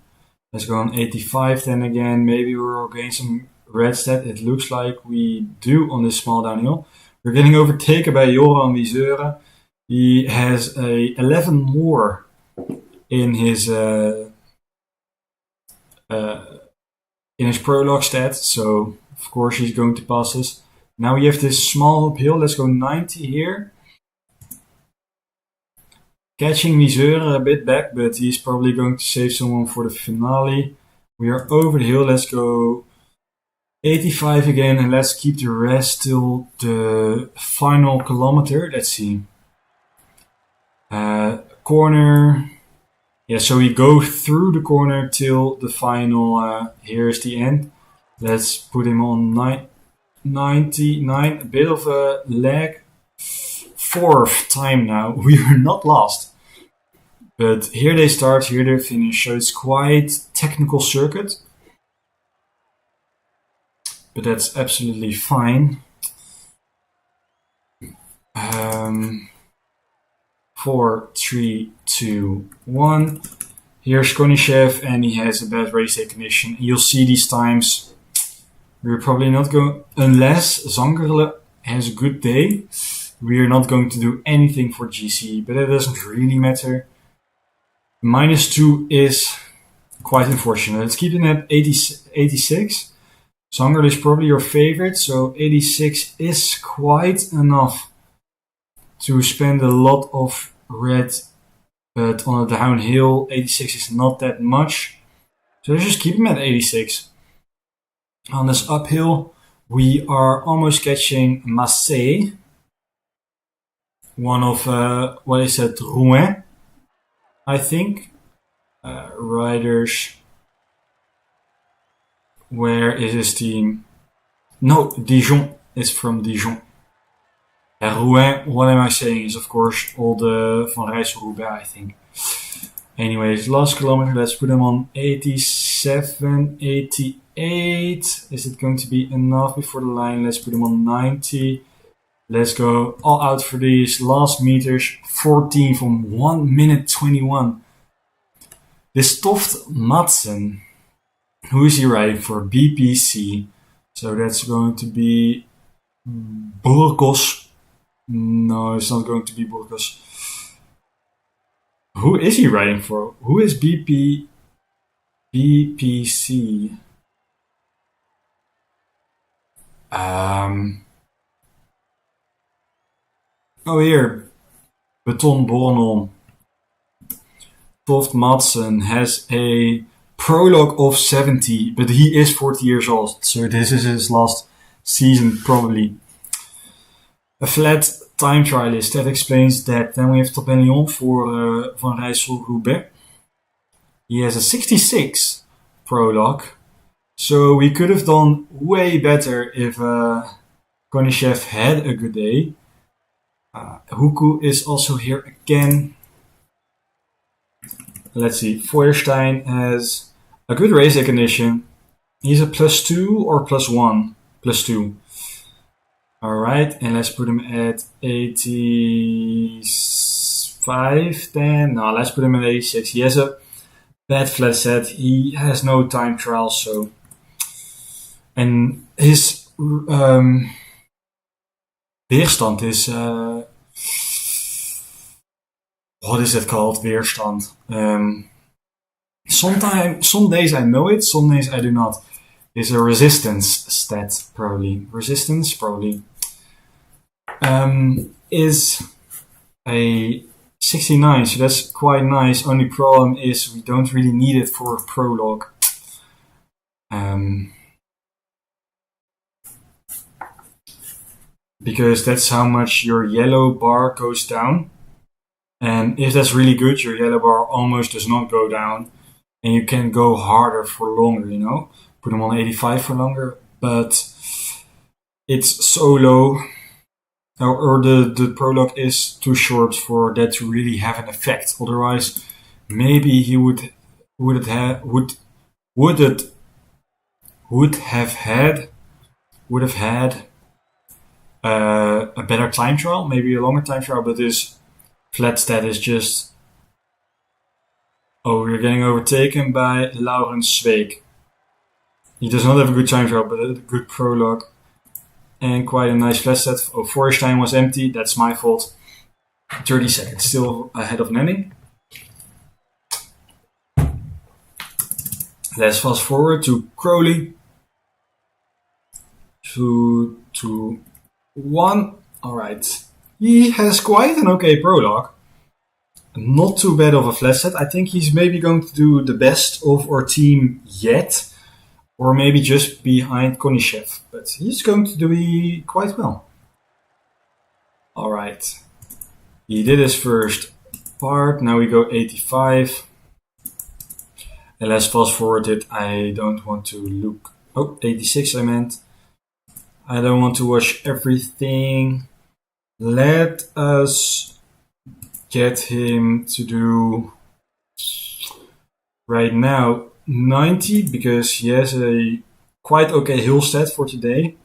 Let's go on 85 then again. Maybe we'll gain some red stat. It looks like we do on this small downhill. We're getting overtaken by Joran Wieseuren. He has a 11 more in his prologue stat, so of course he's going to pass us. Now we have this small uphill. Let's go 90 here. Catching Wieseuren a bit back, but he's probably going to save someone for the finale. We are over the hill. Let's go 85 again, and let's keep the rest till the final kilometer. Let's see. Corner. Yeah, so we go through the corner till the final. Here's the end. Let's put him on 99. A bit of a lag. Fourth time now. We are not lost. But here they start, here they finish. So it's quite technical circuit. But that's absolutely fine. 4, 3, 2, 1. Here's Konishev, and he has a bad race day condition. You'll see these times. We're probably not going, unless Zangerle has a good day, we are not going to do anything for GC, but it doesn't really matter. -2 is quite unfortunate. Let's keep it at 86. Zangerle is probably your favorite, so 86 is quite enough to spend a lot of red, but on a downhill, 86 is not that much. So let's just keep him at 86. On this uphill, we are almost catching Massé, one of, what is it, Rouen, I think. Riders. Where is his team? No, Dijon is from Dijon. Rouen, what am I saying, is of course all the Van Rijssel-Roubaix, I think. Anyways, last kilometer, let's put him on 87, 88. Is it going to be enough before the line? Let's put him on 90. Let's go all out for these last meters. 14 from 1 minute 21. This Toft Madsen, who is he riding for? BPC. So that's going to be Burgos. No, it's not going to be Burgos. Who is he riding for? Who is BPC? Oh, here. Beton Bornholm. Toft Madsen has a prologue of 70, but he is 40 years old, so this is his last season probably. A flat time trialist, that explains that. Then we have Topin Lyon for Van Rijssel-Roubaix. He has a 66 prologue, so we could have done way better if Konishev had a good day. Huku is also here again. Let's see, Feuerstein has a good race day condition. He's a +2 or +1? +2. Alright, and let's put him at 85 then. No, let's put him at 86. He has a bad flat set. He has no time trial, so. And his weerstand is. What is it called? Weerstand. Some days I know it, some days I do not. Is a resistance stat, probably. Resistance, probably. Is a 69, so that's quite nice. Only problem is we don't really need it for a prologue. Because that's how much your yellow bar goes down. And if that's really good, your yellow bar almost does not go down. And you can go harder for longer, you know. Put them on 85 for longer. But it's so low. Or the prologue is too short for that to really have an effect. Otherwise, maybe he would have had a better time trial, maybe a longer time trial, but this flat stat is just. Oh, we're getting overtaken by Laurens Zweek. He does not have a good time trial, but a good prologue. And quite a nice flat set. Oh, Feuerstein was empty. That's my fault. 30 seconds. Still ahead of Nenning. Let's fast forward to Crowley. 2, 2, 1. Alright. He has quite an okay prologue. Not too bad of a flat set. I think he's maybe going to do the best of our team yet. Or maybe just behind Konishev. But he's going to do quite well. Alright. He did his first part. Now we go 85. And let's fast forward it. I don't want to look. Oh, 86 I meant. I don't want to watch everything. Let us get him to do right now 90 because he has a quite okay hill stat for today.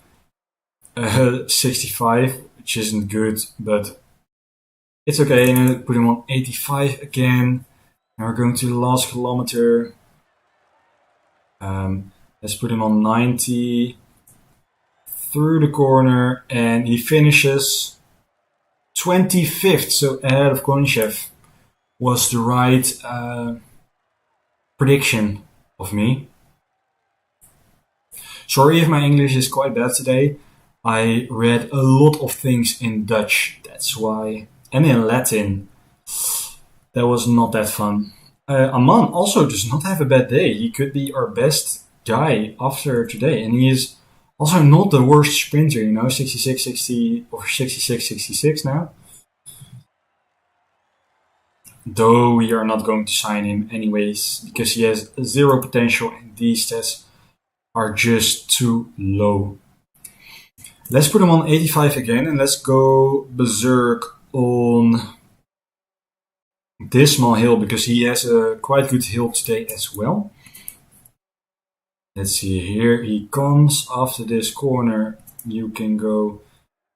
65, which isn't good, but it's okay. And I put him on 85 again. Now we're going to the last kilometer. Let's put him on 90 through the corner, and he finishes 25th, so ahead of Konishev. Was the right prediction of me. Sorry if my English is quite bad today. I read a lot of things in Dutch, that's why, and in Latin. That was not that fun. Aman also does not have a bad day. He could be our best guy after today, and he is also not the worst sprinter, 66, 60, or 66, 66 now. Though we are not going to sign him anyways, because he has zero potential and these stats are just too low. Let's put him on 85 again, and let's go berserk on this small hill, because he has a quite good hill today as well. Let's see, here he comes. After this corner, you can go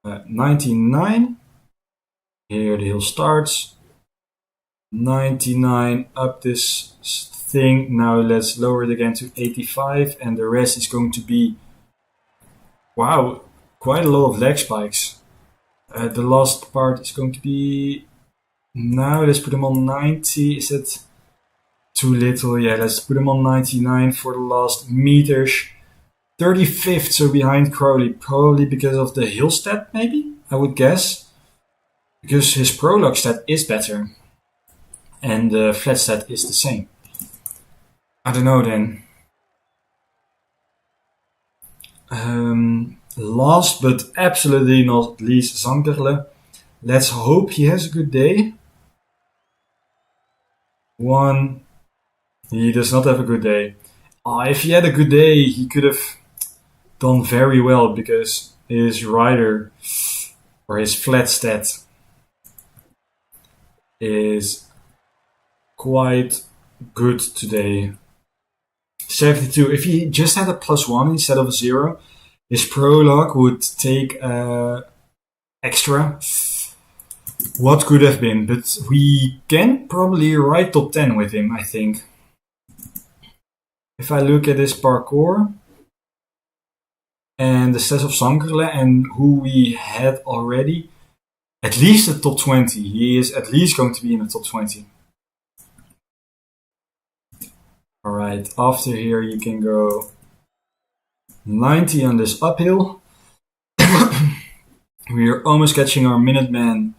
99. Here the hill starts. 99 up this thing. Now let's lower it again to 85, and the rest is going to be, wow, quite a lot of leg spikes. The last part is going to be, now let's put him on 90. Is it too little? Yeah, let's put him on 99 for the last meters. 35th, so behind Crowley, probably because of the hill stat, maybe, I would guess. Because his prologue stat is better. And the flat stat is the same. I don't know then. Last but absolutely not least, Zankerle. Let's hope he has a good day. One. He does not have a good day. If he had a good day, he could have done very well, because his rider, or his flat stat, is quite good today. 72. If he just had a +1 instead of a 0, his prologue would take extra. What could have been, but we can probably ride top 10 with him, I think. If I look at his parkour and the stats of Zankerle and who we had already, at least the top 20. He is at least going to be in the top 20. Alright, after here you can go 90 on this uphill. We are almost catching our Minuteman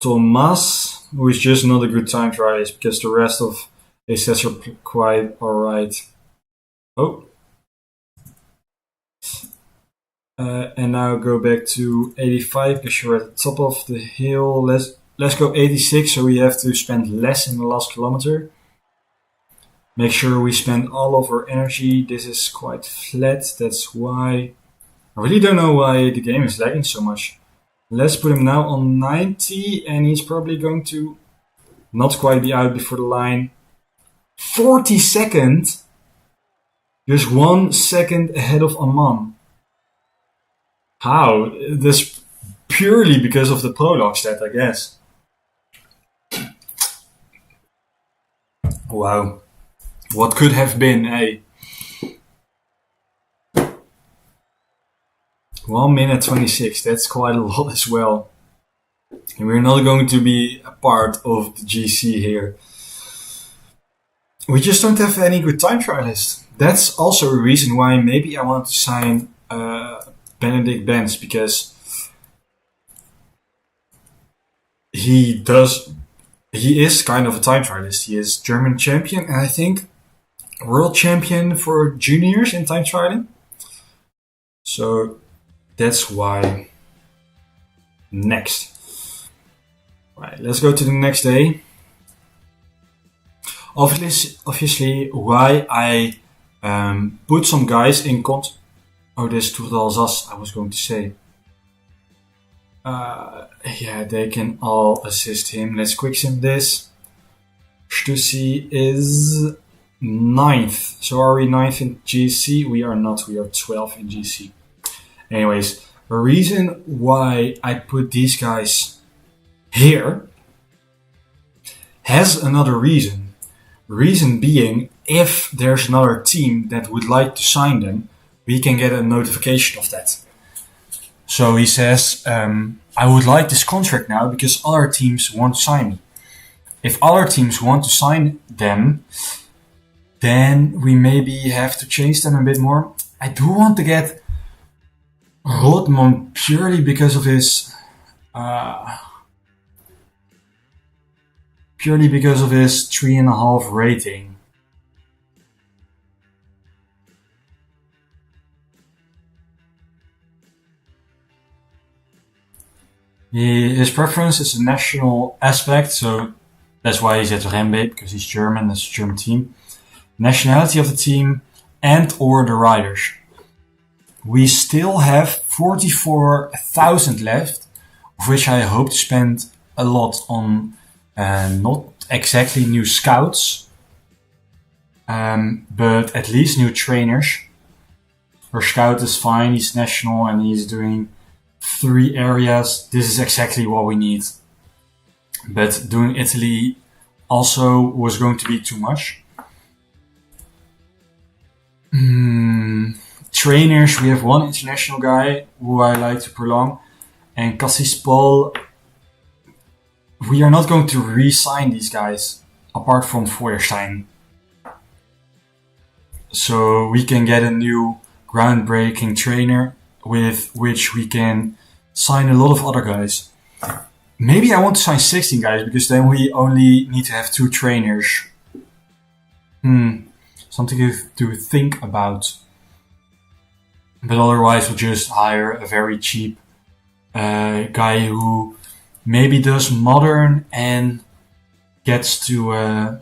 Thomas, who is just not a good time trialist, because the rest of his stats are quite alright. Oh. And now go back to 85, because you're at the top of the hill. Let's go 86, so we have to spend less in the last kilometer. Make sure we spend all of our energy. This is quite flat, that's why. I really don't know why the game is lagging so much. Let's put him now on 90, and he's probably going to not quite be out before the line. 42nd? Just 1 second ahead of Aman. How? This purely because of the prologue stat, I guess. Wow. What could have been, eh? 1 minute 26, that's quite a lot as well. And we're not going to be a part of the GC here. We just don't have any good time trialists. That's also a reason why maybe I want to sign Benedict Benz, because he is kind of a time trialist. He is German champion, and I think world champion for juniors in time trialing. So that's why. Next. Right, let's go to the next day. Obviously, why I put some guys in Oh, this toetal Zas, I was going to say. Yeah, they can all assist him. Let's quicksim this. Stussy is 9th. So are we 9th in GC? We are not. We are 12th in GC. Anyways, the reason why I put these guys here has another reason. Reason being, if there's another team that would like to sign them, we can get a notification of that. So he says, I would like this contract now because other teams want to sign me. If other teams want to sign them, then we maybe have to change them a bit more. I do want to get Rodman purely because of his 3.5 rating. His preference is a national aspect, so that's why he's at Rembe, because he's German, that's a German team. Nationality of the team and or the riders. We still have 44,000 left, of which I hope to spend a lot on not exactly new scouts, but at least new trainers. Our scout is fine, he's national and he's doing 3 areas. This is exactly what we need. But doing Italy also was going to be too much. Trainers, we have one international guy who I like to prolong. And Cassis Paul, we are not going to re-sign these guys, apart from Feuerstein. So we can get a new groundbreaking trainer with which we can sign a lot of other guys. Maybe I want to sign 16 guys, because then we only need to have 2 trainers. Something to think about. But otherwise we'll just hire a very cheap guy who maybe does modern and gets to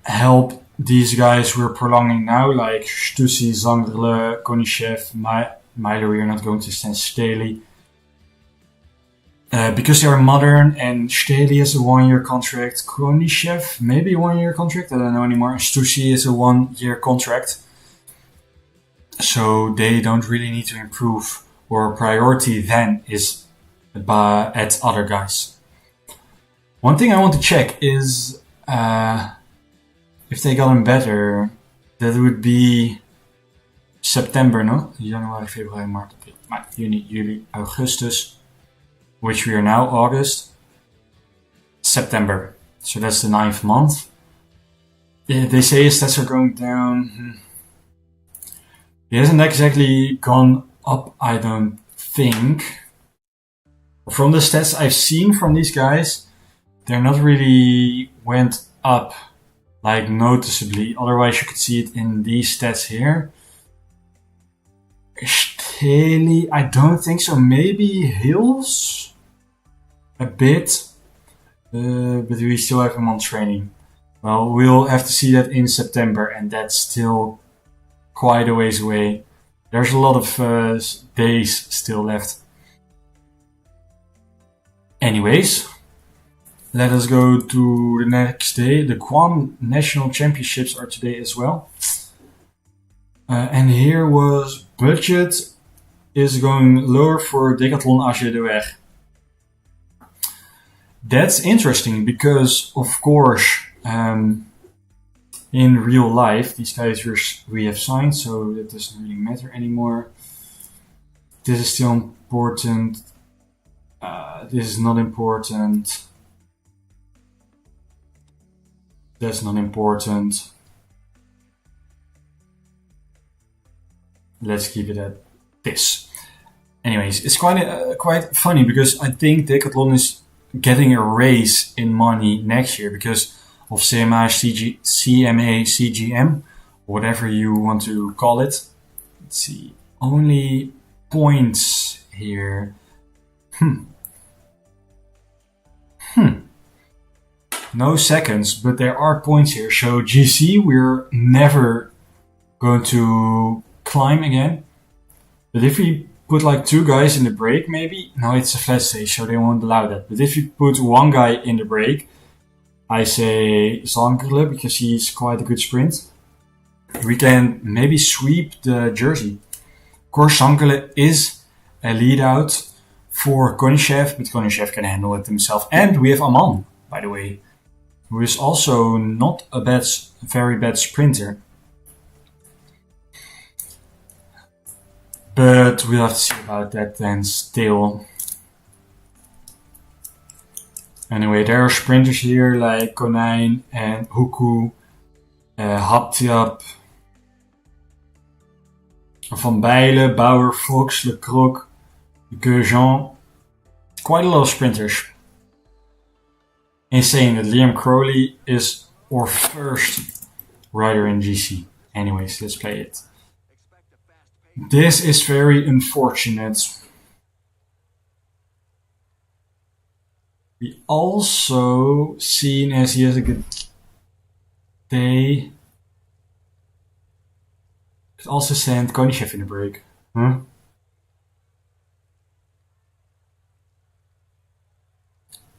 help these guys we're prolonging now, like Stussy, Zangerle, Konishev, Milo. We are not going to send Staley. Because they are modern and Staley has a 1-year contract. Konishev, maybe a 1-year contract, I don't know anymore. Stussy is a 1-year contract. So they don't really need to improve. Our priority then is at other guys. One thing I want to check is if they got him better. That would be September, no? January, February, March, April, May, Juni, Juli, Augustus. Which we are now August. September. So that's the 9th month. They say his stats are going down. He hasn't exactly gone up, I don't think. From the stats I've seen from these guys, they're not really went up, like noticeably. Otherwise you could see it in these stats here. Staley, I don't think so. Maybe Hills? A bit. But we still have him on training. Well, we'll have to see that in September, and that's still quite a ways away. There's a lot of days still left. Anyways, let us go to the next day. The Guam National Championships are today as well. And here was budget is going lower for Decathlon AG de Weg. That's interesting because, of course, in real life, these guys we have signed, so it doesn't really matter anymore. This is still important. This is not important. That's not important. Let's keep it at this. Anyways, it's quite funny because I think Decathlon is getting a raise in money next year because of CMA, CGM, whatever you want to call it. Let's see. Only points here. no seconds, but there are points here. So GC, we're never going to climb again. But if we put like 2 guys in the break, maybe, no, it's a flat stage, so they won't allow that. But if you put 1 guy in the break, I say Zankerle, because he's quite a good sprint, we can maybe sweep the jersey. Of course, Zankerle is a lead out for Konishev, but Konishev can handle it himself. And we have Aman, by the way, who is also not a very bad sprinter. But we'll have to see about that then still. Anyway, there are sprinters here like Konijn and Huku, Haptiap, Van Bijlen, Bauer, Fox, Le Croc, Guejean. Quite a lot of sprinters. Insane that Liam Crowley is our first rider in GC. Anyways, let's play it. This is very unfortunate. We also seen as he has a good day. Could also send Konishev in the break. Huh?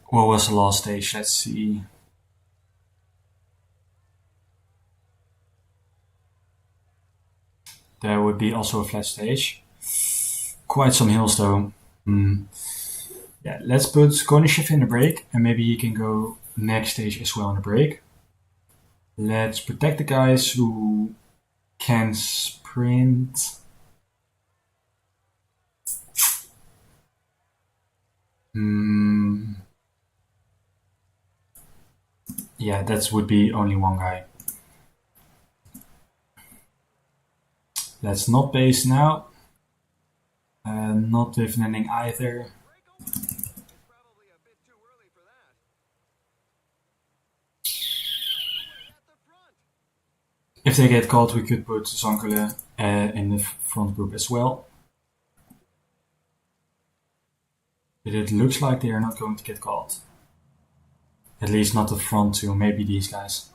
What was the last stage? Let's see. There would be also a flat stage. Quite some hills though. Yeah, let's put Konishev in the break, and maybe he can go next stage as well in the break. Let's protect the guys who can sprint. Yeah, that would be only 1 guy. Let's not base now. Not with Nenning either. If they get caught, we could put Zankerle in the front group as well. But it looks like they are not going to get caught. At least not the front 2, maybe these guys.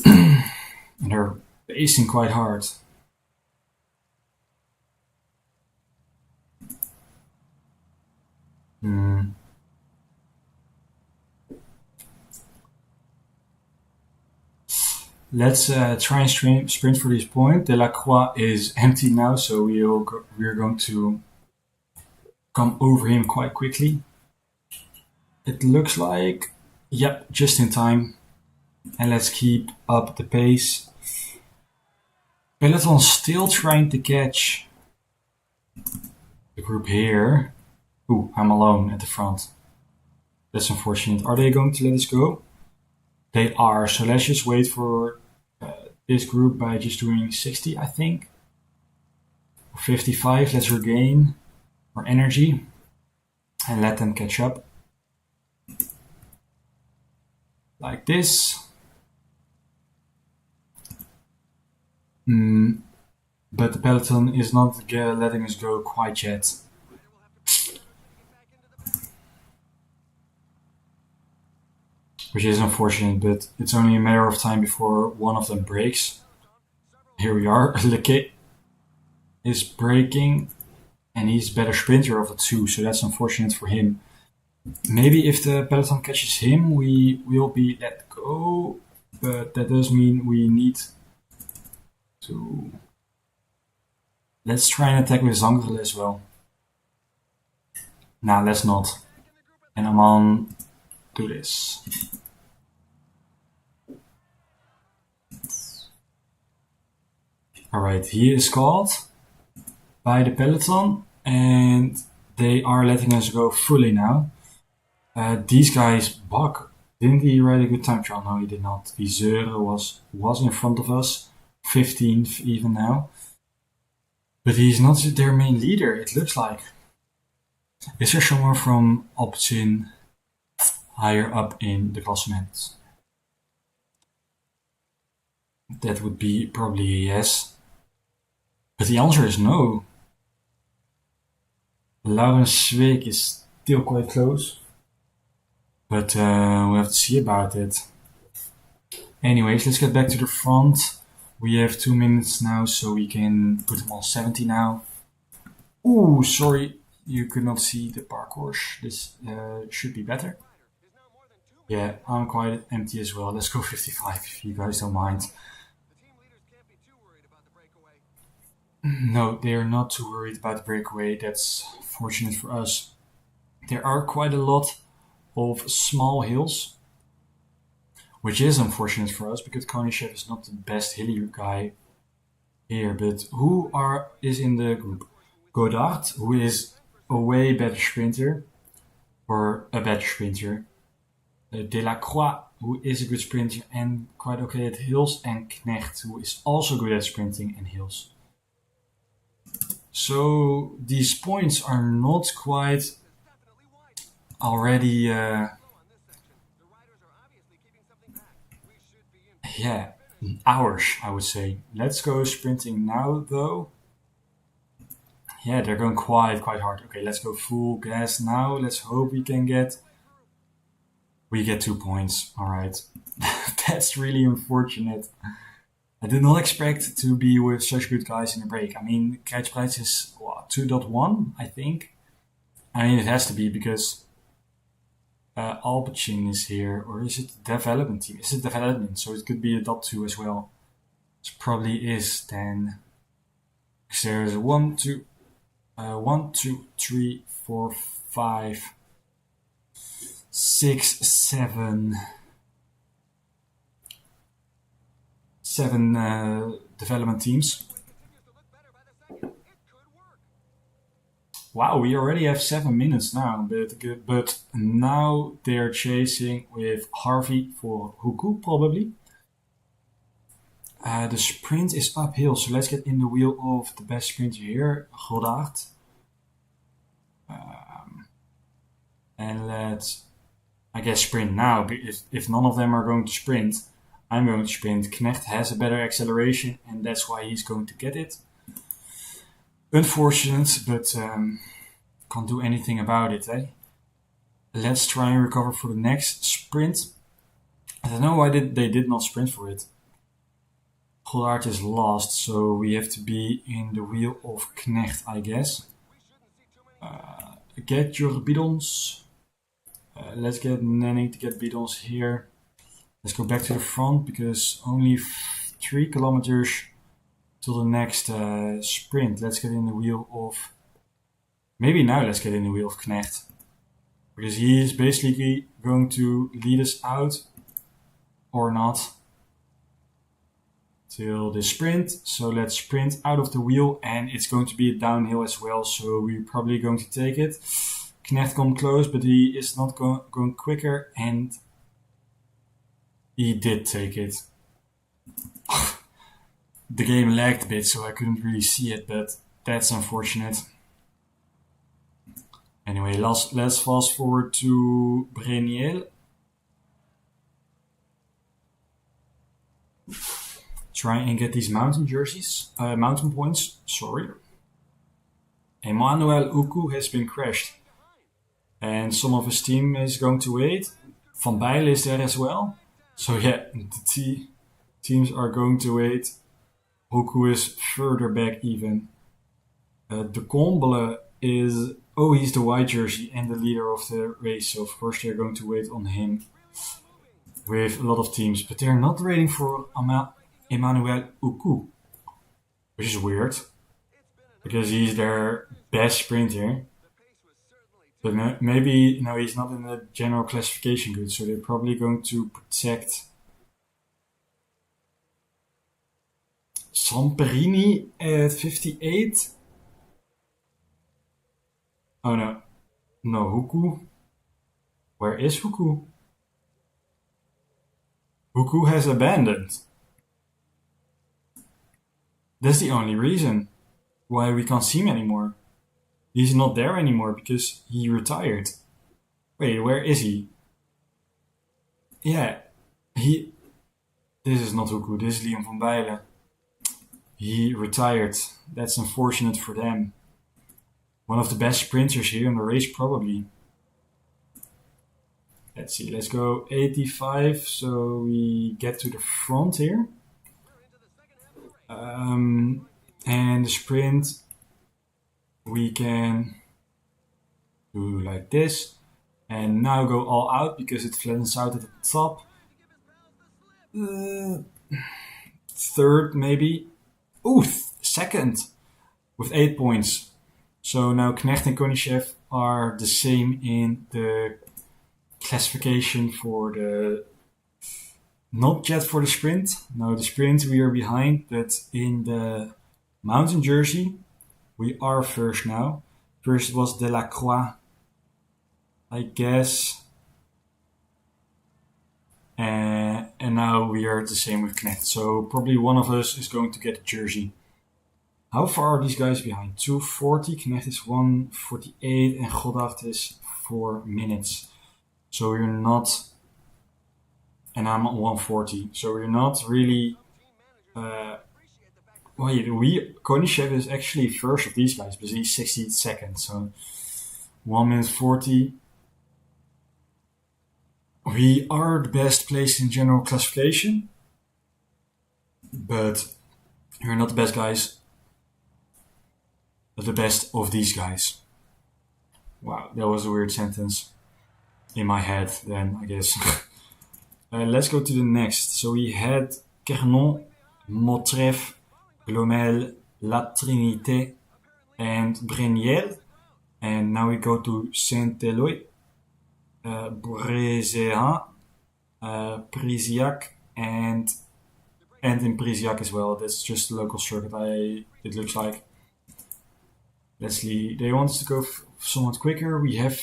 And they're basing quite hard. Let's try and sprint for this point. Delacroix is empty now, so we're going to come over him quite quickly. It looks like, yep, just in time. And let's keep up the pace. Peloton still trying to catch the group here. Ooh, I'm alone at the front. That's unfortunate. Are they going to let us go? They are, so let's just wait for this group by just doing 60, I think. Or 55, let's regain our energy and let them catch up. Like this. But the peloton is not letting us go quite yet. Which is unfortunate, but it's only a matter of time before one of them breaks. Here we are. Leke is breaking, and he's a better sprinter of the 2, so that's unfortunate for him. Maybe if the peloton catches him, we will be let go, but that does mean we need to... Let's try and attack with Zankerle as well. Nah, let's not. And Aman, do this. Alright, he is caught by the peloton, and they are letting us go fully now. These guys, Bak, didn't he ride a good time trial? No, he did not. Viseur was in front of us, 15th even now. But he's not their main leader, it looks like. Is there someone from Optin higher up in the classement? That would be probably a yes. But the answer is no. Laurens Zweek is still quite close. But we'll have to see about it. Anyways, let's get back to the front. We have 2 minutes now, so we can put them on 70 now. Ooh, sorry, you could not see the parkour. This should be better. Yeah, I'm quite empty as well. Let's go 55 if you guys don't mind. No, they are not too worried about the breakaway. That's fortunate for us. There are quite a lot of small hills, which is unfortunate for us because Koningschef is not the best hilly guy here. But who is in the group? Godard, who is a way better sprinter, or a better sprinter. Delacroix, who is a good sprinter and quite okay at hills, and Knecht, who is also good at sprinting and hills. So these points are not quite already, ours, I would say. Let's go sprinting now, though. Yeah, they're going quite hard. Okay, let's go full gas now. Let's hope we get 2 points. All right. That's really unfortunate. I did not expect to be with such good guys in the break. I mean, Krijtsprijs is 2.1, I think. I mean, it has to be because Alpecin is here, or is it development team? Is it development? So it could be a .2 as well. It probably is then. Because there's 1, 2, 3, 4, 5, 6, 7. 7 development teams. Wow, we already have 7 minutes now, but now they're chasing with Harvey for Huku, probably. The sprint is uphill, so let's get in the wheel of the best sprinter here, Godard. And let's, I guess, sprint now. If none of them are going to sprint, I'm going to sprint. Knecht has a better acceleration, and that's why he's going to get it. Unfortunate, but can't do anything about it, eh? Let's try and recover for the next sprint. I don't know why they did not sprint for it. Godard is lost, so we have to be in the wheel of Knecht, I guess. Get your bidons. Let's get Nenning to get bidons here. Let's go back to the front because only 3 kilometers till the next sprint. Let's get in the wheel of... Maybe now let's get in the wheel of Knecht. Because he is basically going to lead us out, or not, till the sprint. So let's sprint out of the wheel, and it's going to be a downhill as well, so we're probably going to take it. Knecht come close, but he is not going quicker, and he did take it. The game lagged a bit, so I couldn't really see it, but that's unfortunate. Anyway, let's fast forward to Breniel. Try and get these mountain points, sorry. Emmanuel Uku has been crashed. And some of his team is going to wait. Van Bijl is there as well. So yeah, the teams are going to wait. Uku is further back even. De Comble is... Oh, he's the white jersey and the leader of the race. So of course they're going to wait on him. With a lot of teams. But they're not waiting for Emmanuel Uku. Which is weird. Because he's their best sprinter. But maybe, no, he's not in the general classification grid, so they're probably going to protect Samperini at 58. Oh no. No, Huku. Where is Huku? Huku has abandoned. That's the only reason why we can't see him anymore. He's not there anymore because he retired. Wait, where is he? Yeah, this is not Huku, this is Liam van Bijlen. He retired. That's unfortunate for them. One of the best sprinters here in the race, probably. Let's see, let's go 85 so we get to the front here. And the sprint we can do like this. And now go all out because it flattens out at the top. Third maybe. Ooh, second with 8 points. So now Knecht and Konishev are the same in the classification for the... Not yet for the sprint. No, the sprint we are behind, but in the mountain jersey we are first now. First was Delacroix, I guess. And now we are the same with Knecht. So probably one of us is going to get a jersey. How far are these guys behind? 240, Knecht is 148, and Goddard is 4 minutes. So we're not... And I'm at 140. So we're not really... Konishev is actually first of these guys, but he's 62nd. So 1 minute 40. We are the best placed in general classification, but we're not the best guys. But the best of these guys. Wow, that was a weird sentence in my head then, I guess. Let's go to the next. So we had Kernon, Motref, Glomel, La Trinité, and Breniel. And now we go to Saint-Éloi, Brézéhan, Priziac, and in Priziac as well. That's just the local circuit, it looks like. Let's see. They want us to go somewhat quicker. We have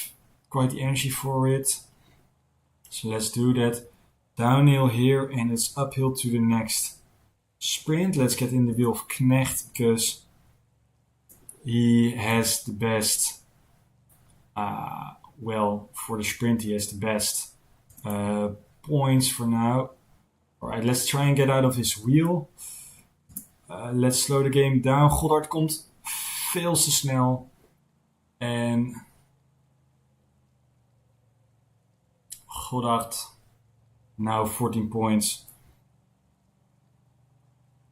quite the energy for it. So let's do that. Downhill here, and it's uphill to the next sprint. Let's get in the wheel of Knecht because he has the best. For the sprint, he has the best points for now. Alright, let's try and get out of his wheel. Let's slow the game down. Goddard komt veel te snel. En Goddard now 14 points.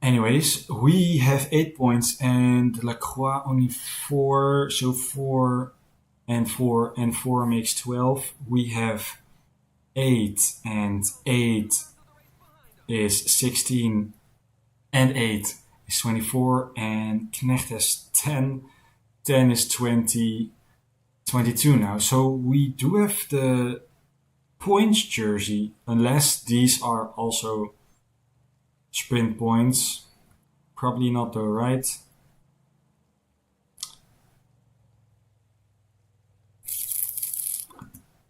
Anyways, we have 8 points and Lacroix only 4. So 4 and 4 and 4 makes 12. We have 8 and 8 is 16 and 8 is 24 and Knecht has 10. 10 is 20, 22 now. So we do have the points jersey, unless these are also sprint points. Probably not though, right?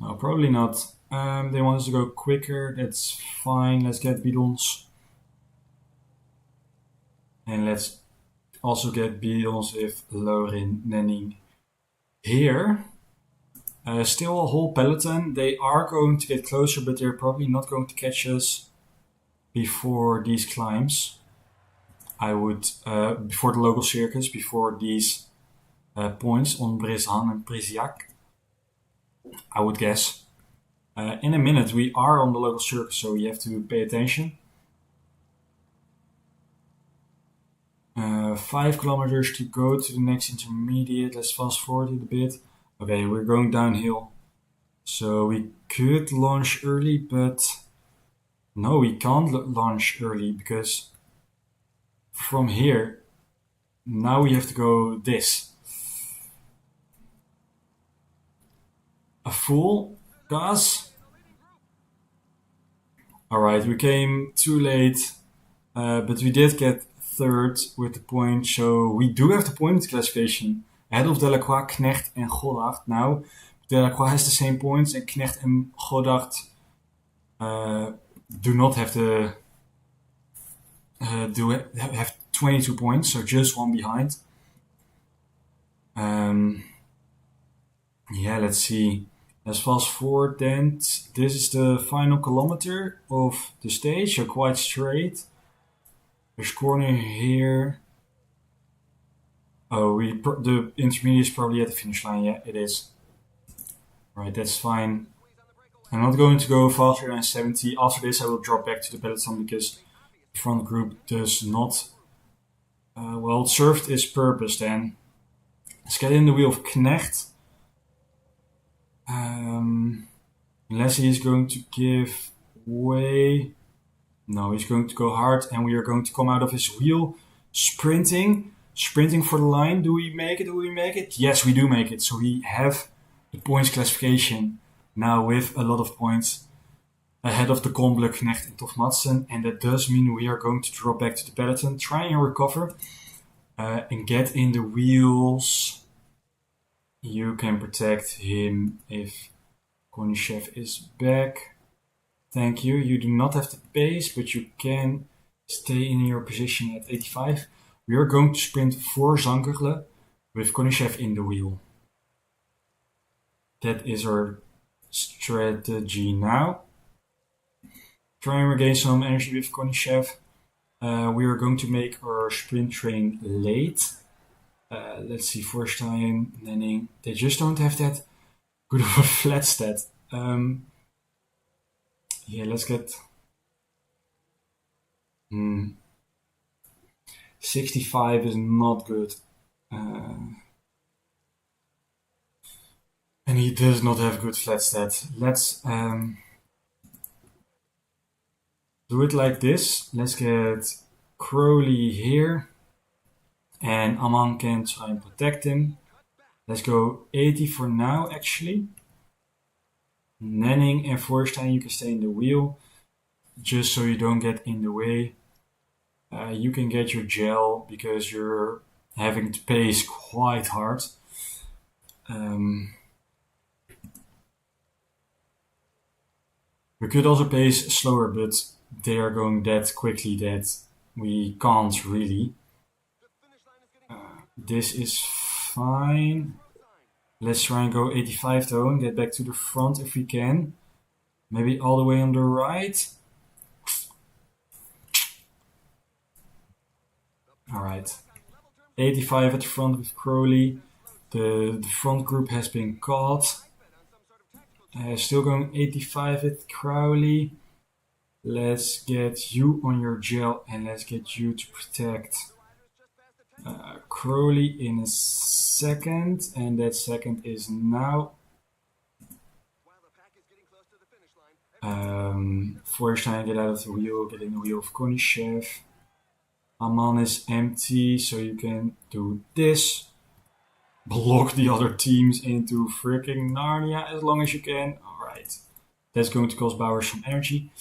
No, probably not. They want us to go quicker, that's fine. Let's get bidons. And let's also get bidons with Laurin Nenning here. Still a whole peloton. They are going to get closer, but they're probably not going to catch us before these climbs. I would, before the local circus, before these points on Brézéhan and Priziac, I would guess. In a minute, we are on the local circus, so you have to pay attention. 5 kilometers to go to the next intermediate. Let's fast forward it a bit. Okay, we're going downhill. So we could launch early, but no, we can't launch early because from here, now we have to go this. A full gas. Alright, we came too late, but we did get third with the point, so we do have the point classification ahead of Delacroix, Knecht and Goddard. Now Delacroix has the same points and Knecht and Goddard do not have the have 22 points, so just one behind. Yeah, let's see. Let's fast forward then. This is the final kilometer of the stage, so quite straight. There's corner here. Oh, the intermediate is probably at the finish line. Yeah, it is. Right, that's fine. I'm not going to go faster than 70. After this, I will drop back to the peloton because the front group does not well, it served its purpose then. Let's get in the wheel of Knecht. Unless he is going to give way. No, he's going to go hard and we are going to come out of his wheel. Sprinting for the line. Do we make it? Yes, we do make it. So we have the points classification now with a lot of points ahead of the Komble, Knecht and Tof Madsen. And that does mean we are going to drop back to the peloton, try and recover and get in the wheels. You can protect him if Konishev is back. Thank you. You do not have the pace, but you can stay in your position at 85. We are going to sprint for Zankerle with Konishev in the wheel. That is our strategy now. Try and regain some energy with Konishev. We are going to make our sprint train late. Let's see, Vorstein, Nenning. They just don't have that good of a flat stat. Yeah, let's get 65 is not good. And he does not have good flat stat. Let's do it like this. Let's get Crowley here. And Aman can try and protect him. Let's go 80 for now, actually. Nenning and Vorstein, you can stay in the wheel. Just so you don't get in the way. You can get your gel because you're having to pace quite hard. We could also pace slower, but they are going that quickly that we can't really. This is fine. Let's try and go 85 though and get back to the front if we can. Maybe all the way on the right. Alright. 85 at the front with Crowley. The front group has been caught. Still going 85 at Crowley. Let's get you on your gel and let's get you to protect Crowley in a second. And that second is now. Vorstein, get out of the wheel, get in the wheel of Konishev. Aman is empty, so you can do this. Block the other teams into freaking Narnia as long as you can. Alright. That's going to cost Bauer some energy.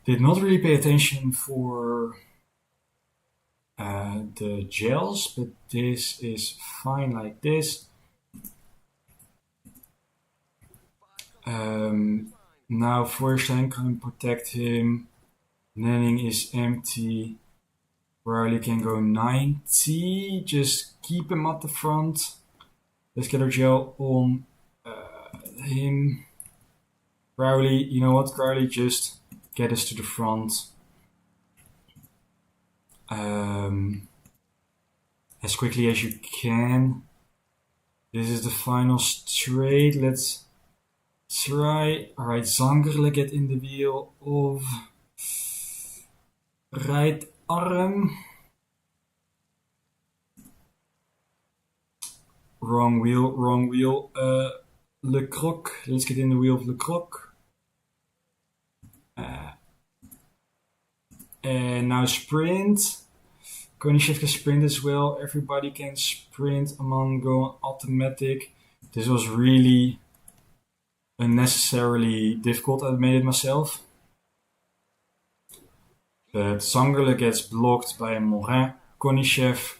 Did not really pay attention for the gels, but this is fine like this. Now Vorstein can protect him. Nenning is empty. Riley can go 90. Just keep him at the front. Let's get our gel on him. Crowley, you know what? Crowley, just get us to the front. As quickly as you can. This is the final straight. Let's try. Alright, Zangerle, get in the wheel of right arm. Wrong wheel. Le Croc. Let's get in the wheel of Le Croc. And now sprint. Konishev can sprint as well. Everybody can sprint. Aman go automatic. This was really unnecessarily difficult. I made it myself. But Zangerle gets blocked by Morin. Konishev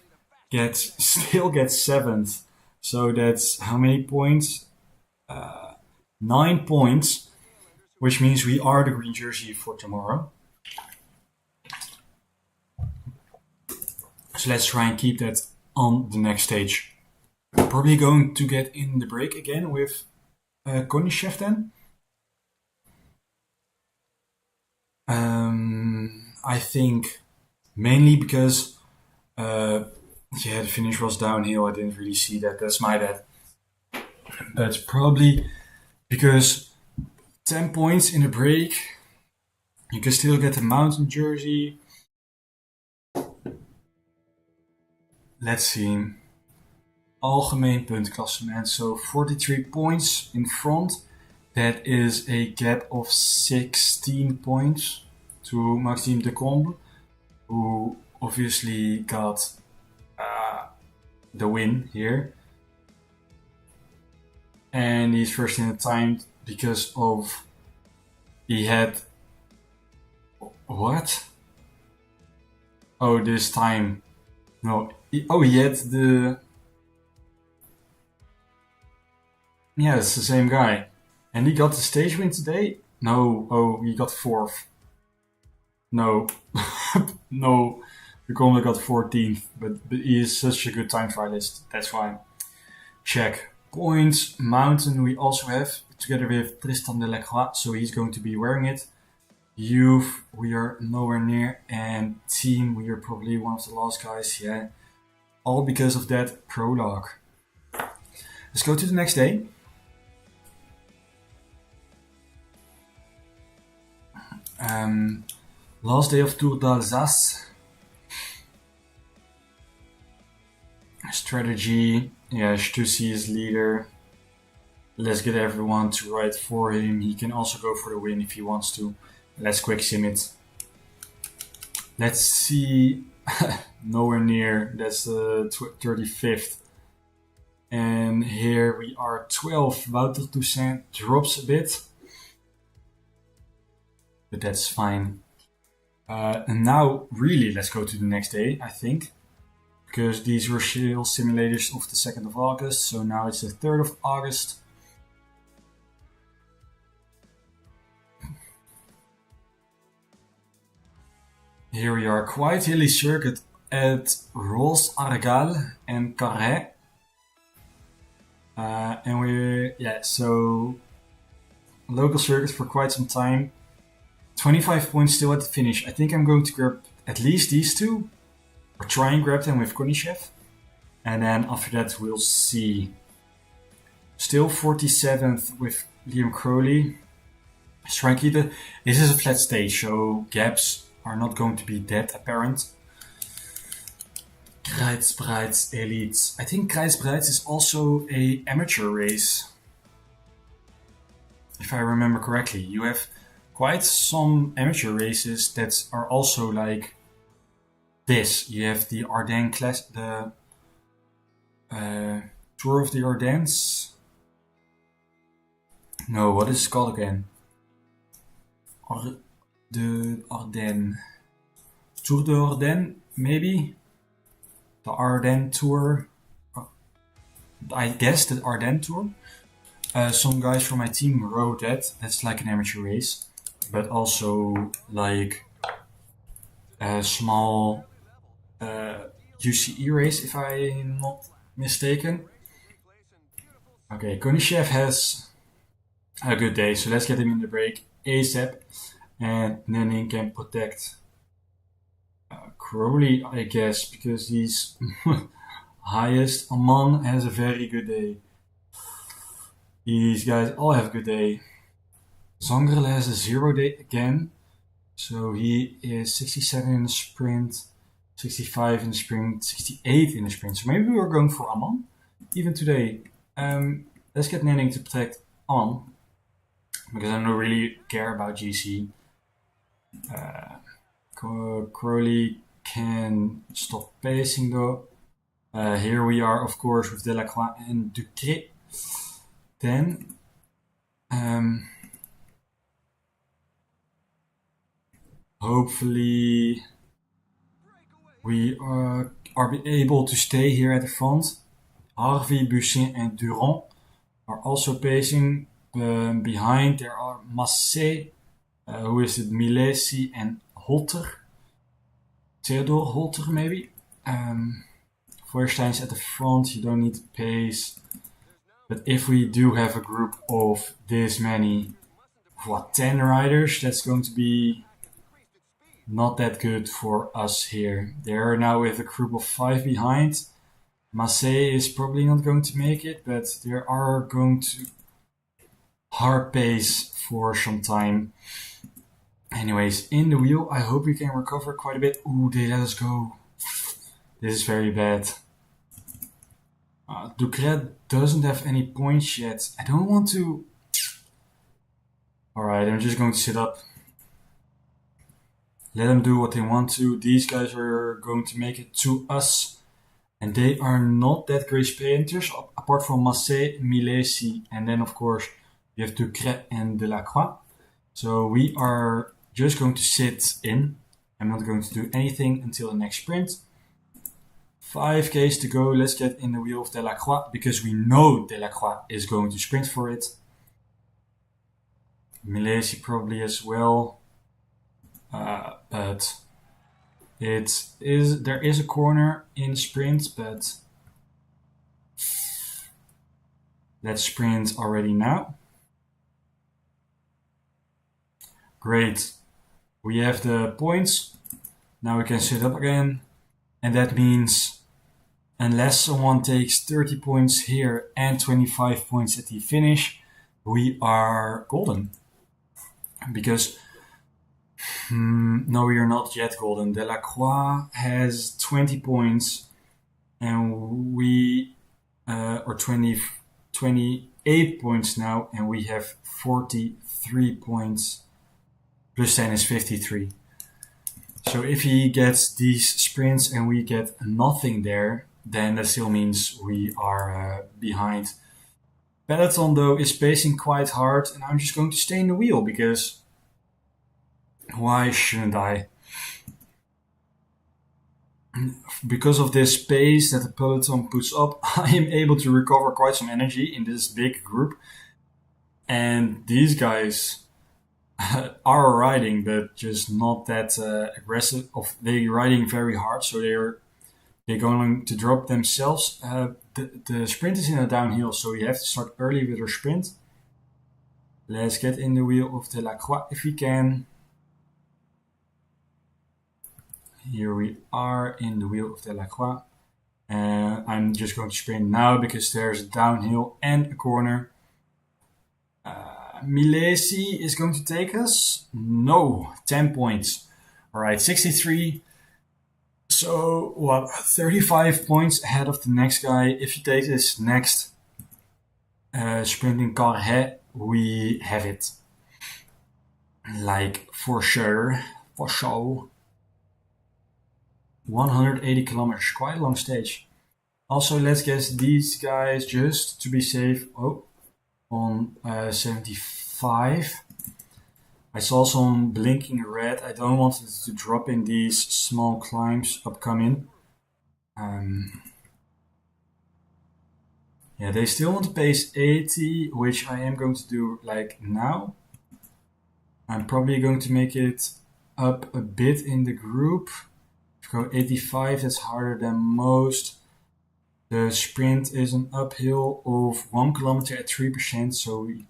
still gets 7th. So that's how many points? 9 points. Which means we are the green jersey for tomorrow. So let's try and keep that on the next stage. Probably going to get in the break again with Konishev then. I think mainly because the finish was downhill. I didn't really see that. That's my bad. But probably because 10 points in a break. You can still get the mountain jersey. Let's see. Algemeen puntklassement. So 43 points in front. That is a gap of 16 points to Maxime de Combe, who obviously got the win here. And he's first in the time because of he had what? Oh, this time. No. He had the. Yeah, it's the same guy. And he got the stage win today? No. Oh, he got 4th. No. No. The Combe got 14th. But he is such a good time trialist. That's why. Check. Points. Mountain we also have. Together with Tristan de Lacroix. So he's going to be wearing it. Youth, we are nowhere near. And team, we are probably one of the last guys. Yeah. All because of that prologue. Let's go to the next day. Last day of Tour d'Alsace. Strategy. Yeah, Stussy is leader. Let's get everyone to ride for him. He can also go for the win if he wants to. Let's quick sim it. Let's see. Nowhere near. That's the 35th. And here we are 12. Wouter Toussaint drops a bit. But that's fine. And now, really, let's go to the next day, I think. Because these were still simulators of the 2nd of August. So now it's the 3rd of August. Here we are, quite hilly circuit at Ros-Argal and Carhaix. And so local circuit for quite some time. 25 points still at the finish. I think I'm going to grab at least these two, or try and grab them with Konishev. And then after that we'll see. Still 47th with Liam Crowley. Strike either. This is a flat stage, so gaps are not going to be that apparent. Kruisbreid Elite. I think Kruisbreid is also a amateur race. If I remember correctly. You have quite some amateur races that are also like this. You have the Ardennes class, the Tour of the Ardennes. No, what is it called again? The Ardennes. Tour de Ardennes, maybe? The Ardennes Tour. I guess the Ardennes Tour. Some guys from my team rode that. That's like an amateur race. But also like a small UCE race, if I'm not mistaken. Okay, Konishev has a good day, so let's get him in the break ASAP. And Nenning can protect Crowley, I guess, because he's highest. Amman has a very good day. These guys all have a good day. Zangerle has a 0 day again. So he is 67 in the sprint, 65 in the sprint, 68 in the sprint. So maybe we're going for Amman even today. Let's get Nenning to protect Amman, because I don't really care about GC. Crowley can stop pacing though. Here we are, of course, with Delacroix and Ducret. Then hopefully we are able to stay here at the front. Harvey, Bussin and Durand are also pacing. Behind there are Massé, who is it, Milesi and Holter. Theodore Holter maybe. Feuerstein's at the front, you don't need to pace. But if we do have a group of this many, 10 riders, that's going to be not that good for us here. They're now with a group of 5 behind. Massé is probably not going to make it, but there are going to... hard pace for some time. Anyways, in the wheel, I hope we can recover quite a bit. Ooh, they let us go. This is very bad. Ducret doesn't have any points yet. I don't want to... Alright, I'm just going to sit up. Let them do what they want to. These guys are going to make it to us. And they are not that great sprinters, apart from Massé, Milesi, and then of course you have Ducret and Delacroix. So we are just going to sit in. I'm not going to do anything until the next sprint. 5Ks to go. Let's get in the wheel of Delacroix because we know Delacroix is going to sprint for it. Milesi probably as well. But there is a corner in the sprint, but let's sprint already now. Great. We have the points. Now we can sit up again. And that means unless someone takes 30 points here and 25 points at the finish, we are golden. Because no, we are not yet golden. Delacroix has 20 points and we are 28 points now, and we have 43 points. Plus 10 is 53. So if he gets these sprints and we get nothing there, then that still means we are behind. Peloton though is pacing quite hard, and I'm just going to stay in the wheel because why shouldn't I? Because of this pace that the peloton puts up, I am able to recover quite some energy in this big group. And these guys are riding, but just not that aggressive. They're riding very hard, so they're going to drop themselves. The sprint is in a downhill, so you have to start early with your sprint. Let's get in the wheel of Delacroix if we can. Here we are in the wheel of Delacroix. I'm just going to sprint now because there's a downhill and a corner. Milesi is going to take us? No, 10 points. Alright, 63. So, 35 points ahead of the next guy. If you take this next sprinting Carré, we have it. Like, for sure. For sure. 180 kilometers, quite a long stage. Also, let's guess these guys, just to be safe, on 75. I saw some blinking red. I don't want it to drop in these small climbs upcoming. Yeah, they still want to pace 80, which I am going to do like now. I'm probably going to make it up a bit in the group. If I go 85, that's harder than most. The sprint is an uphill of 1 kilometer at 3%, so we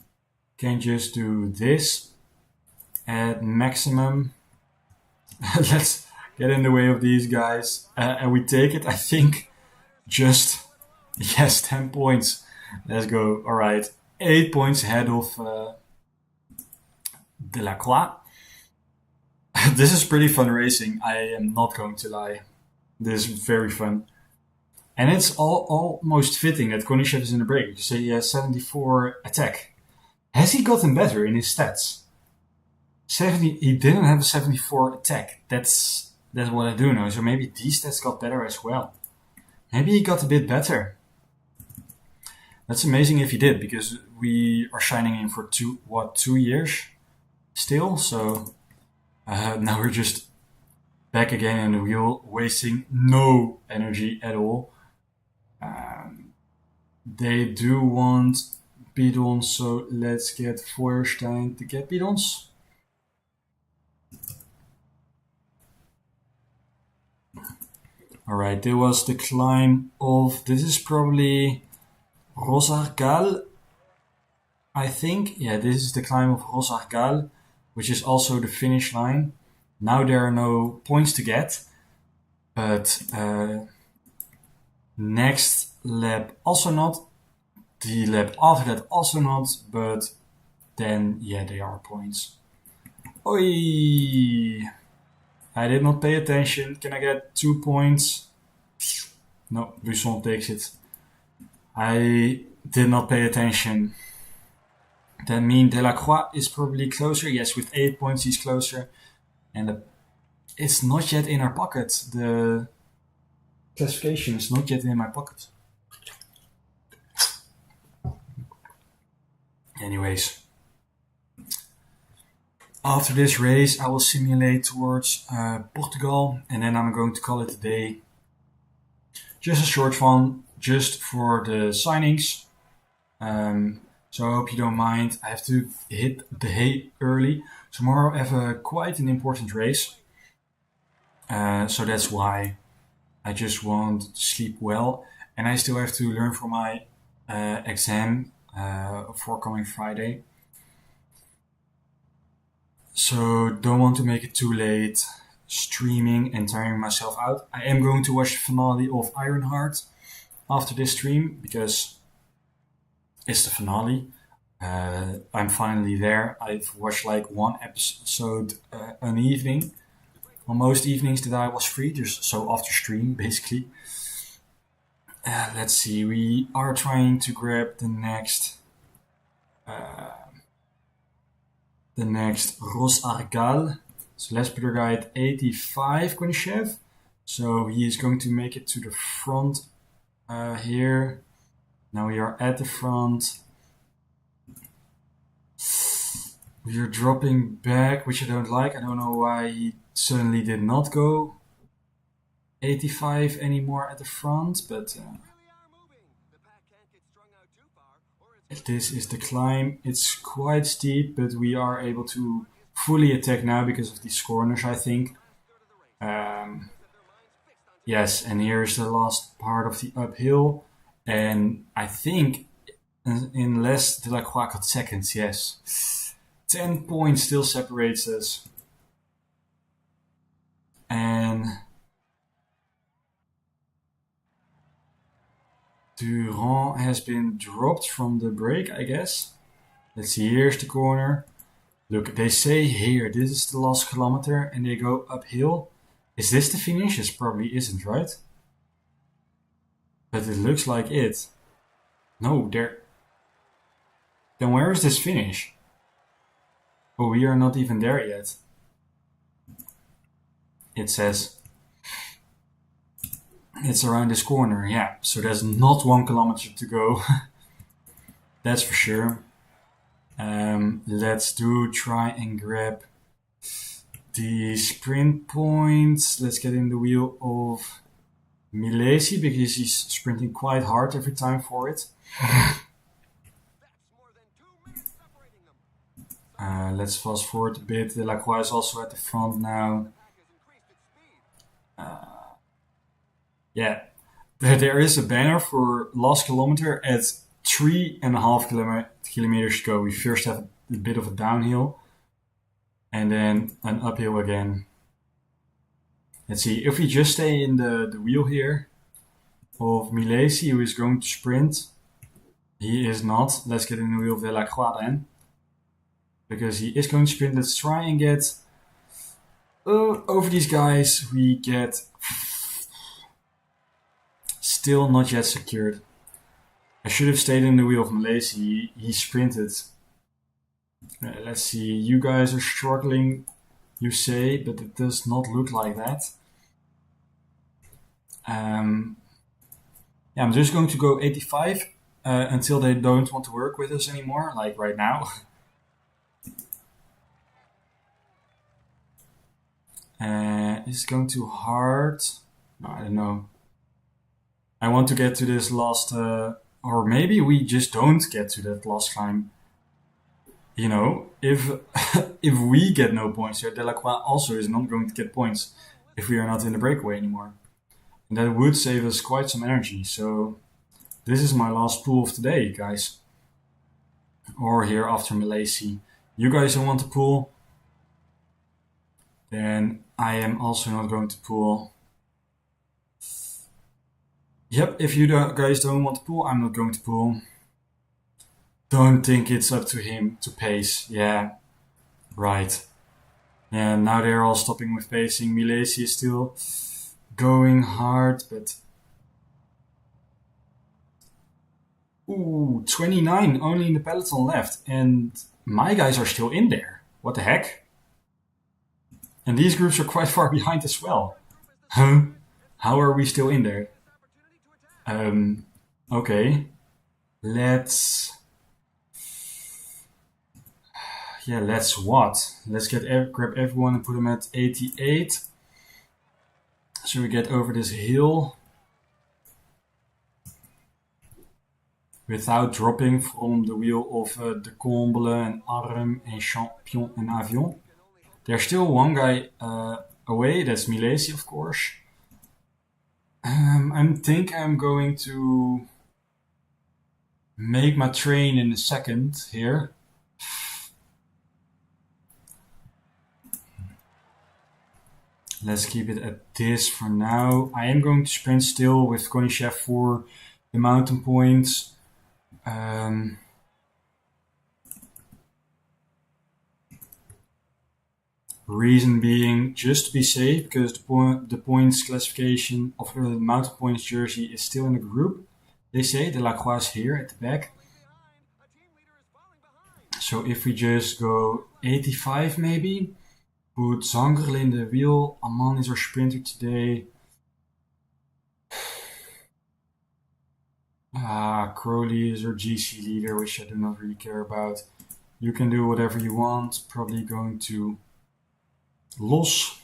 can just do this at maximum. Let's get in the way of these guys. And we take it, I think, just, yes, 10 points. Let's go. All right. 8 points ahead of Delacroix. This is pretty fun racing. I am not going to lie. This is very fun. And it's almost fitting that Konishev is in the break. You say he has 74 attack. Has he gotten better in his stats? He didn't have a 74 attack. That's what I do know. So maybe these stats got better as well. Maybe he got a bit better. That's amazing if he did, because we are shining in for 2 years still. So now we're just back again in the wheel, wasting no energy at all. They do want bidons, so let's get Feuerstein to get bidons. Alright, there was the climb of, this is probably Rosargal, I think. Yeah, this is the climb of Rosargal, which is also the finish line. Now there are no points to get, but next lap also not, the lap after that also not, but then yeah, they are points. Oi! I did not pay attention. Can I get 2 points? No, Buisson takes it. I did not pay attention. That means Delacroix is probably closer. Yes, with 8 points he's closer. And it's not yet in our pocket. The classification is not yet in my pocket. Anyways. After this race, I will simulate towards Portugal, and then I'm going to call it a day. Just a short one, just for the signings. So I hope you don't mind. I have to hit the hay early. Tomorrow I have quite an important race. So that's why I just want to sleep well. And I still have to learn for my exam for coming Friday. So don't want to make it too late streaming and tiring myself out. I am going to watch the finale of Ironheart after this stream because it's the finale. I'm finally there. I've watched like one episode an evening. On most evenings that I was free, just so after stream basically. Let's see, we are trying to grab the next Rosargal. So let's put our guy at 85, Konishev. So he is going to make it to the front here. Now we are at the front. We are dropping back, which I don't like. I don't know why he suddenly did not go 85 anymore at the front, but this is the climb. It's quite steep, but we are able to fully attack now because of these corners, I think. Yes, and here's the last part of the uphill. And I think in less Delacroix got seconds, yes. 10 points still separates us. And Durand has been dropped from the break, I guess. Let's see, here's the corner. Look, they say here, this is the last kilometer, and they go uphill. Is this the finish? It probably isn't, right? But it looks like it. No, there. Then where is this finish? Oh, we are not even there yet. It says it's around this corner, yeah. So there's not 1 kilometer to go. That's for sure. Let's try and grab the sprint points. Let's get in the wheel of Milesi because he's sprinting quite hard every time for it. Let's fast forward a bit. Delacroix is also at the front now. Yeah, there is a banner for last kilometer at 3.5 kilometers to go. We first have a bit of a downhill and then an uphill again. Let's see, if we just stay in the wheel here of Milesi, who is going to sprint. He is not. Let's get in the wheel of Delacroix then. Because he is going to sprint. Let's try and get over these guys. We get still not yet secured. I should have stayed in the wheel of Milesi. He sprinted. Let's see. You guys are struggling, you say, but it does not look like that. I'm just going to go 85 until they don't want to work with us anymore, like right now. Is it going too hard? No, I don't know. I want to get to this last, or maybe we just don't get to that last climb. You know, if if we get no points here, Delacroix also is not going to get points if we are not in the breakaway anymore. And that would save us quite some energy. So this is my last pool of today, guys. Or here after Milesi. You guys don't want to pool? Then I am also not going to pool. Yep, if you guys don't want to pool, I'm not going to pool. Don't think it's up to him to pace. Yeah, right. Yeah, now they're all stopping with pacing. Milesi is still going hard, but... Ooh, 29, only in the peloton left. And my guys are still in there. What the heck? And these groups are quite far behind as well. Huh? How are we still in there? Okay. Let's... Yeah, let's what? Let's grab everyone and put them at 88. So we get over this hill without dropping from the wheel of De Comble and Arm and Champion and Avion. There's still one guy away, that's Milesi, of course. I think I'm going to make my train in a second here. Let's keep it at this for now. I am going to sprint still with Konishev for the mountain points. Reason being, just to be safe, because the points classification of the mountain points jersey is still in the group. They say the Lacroix is here at the back. So if we just go 85 maybe, put Zangerle in the wheel. Aman is our sprinter today. Crowley is our GC leader, which I do not really care about. You can do whatever you want. Probably going to Los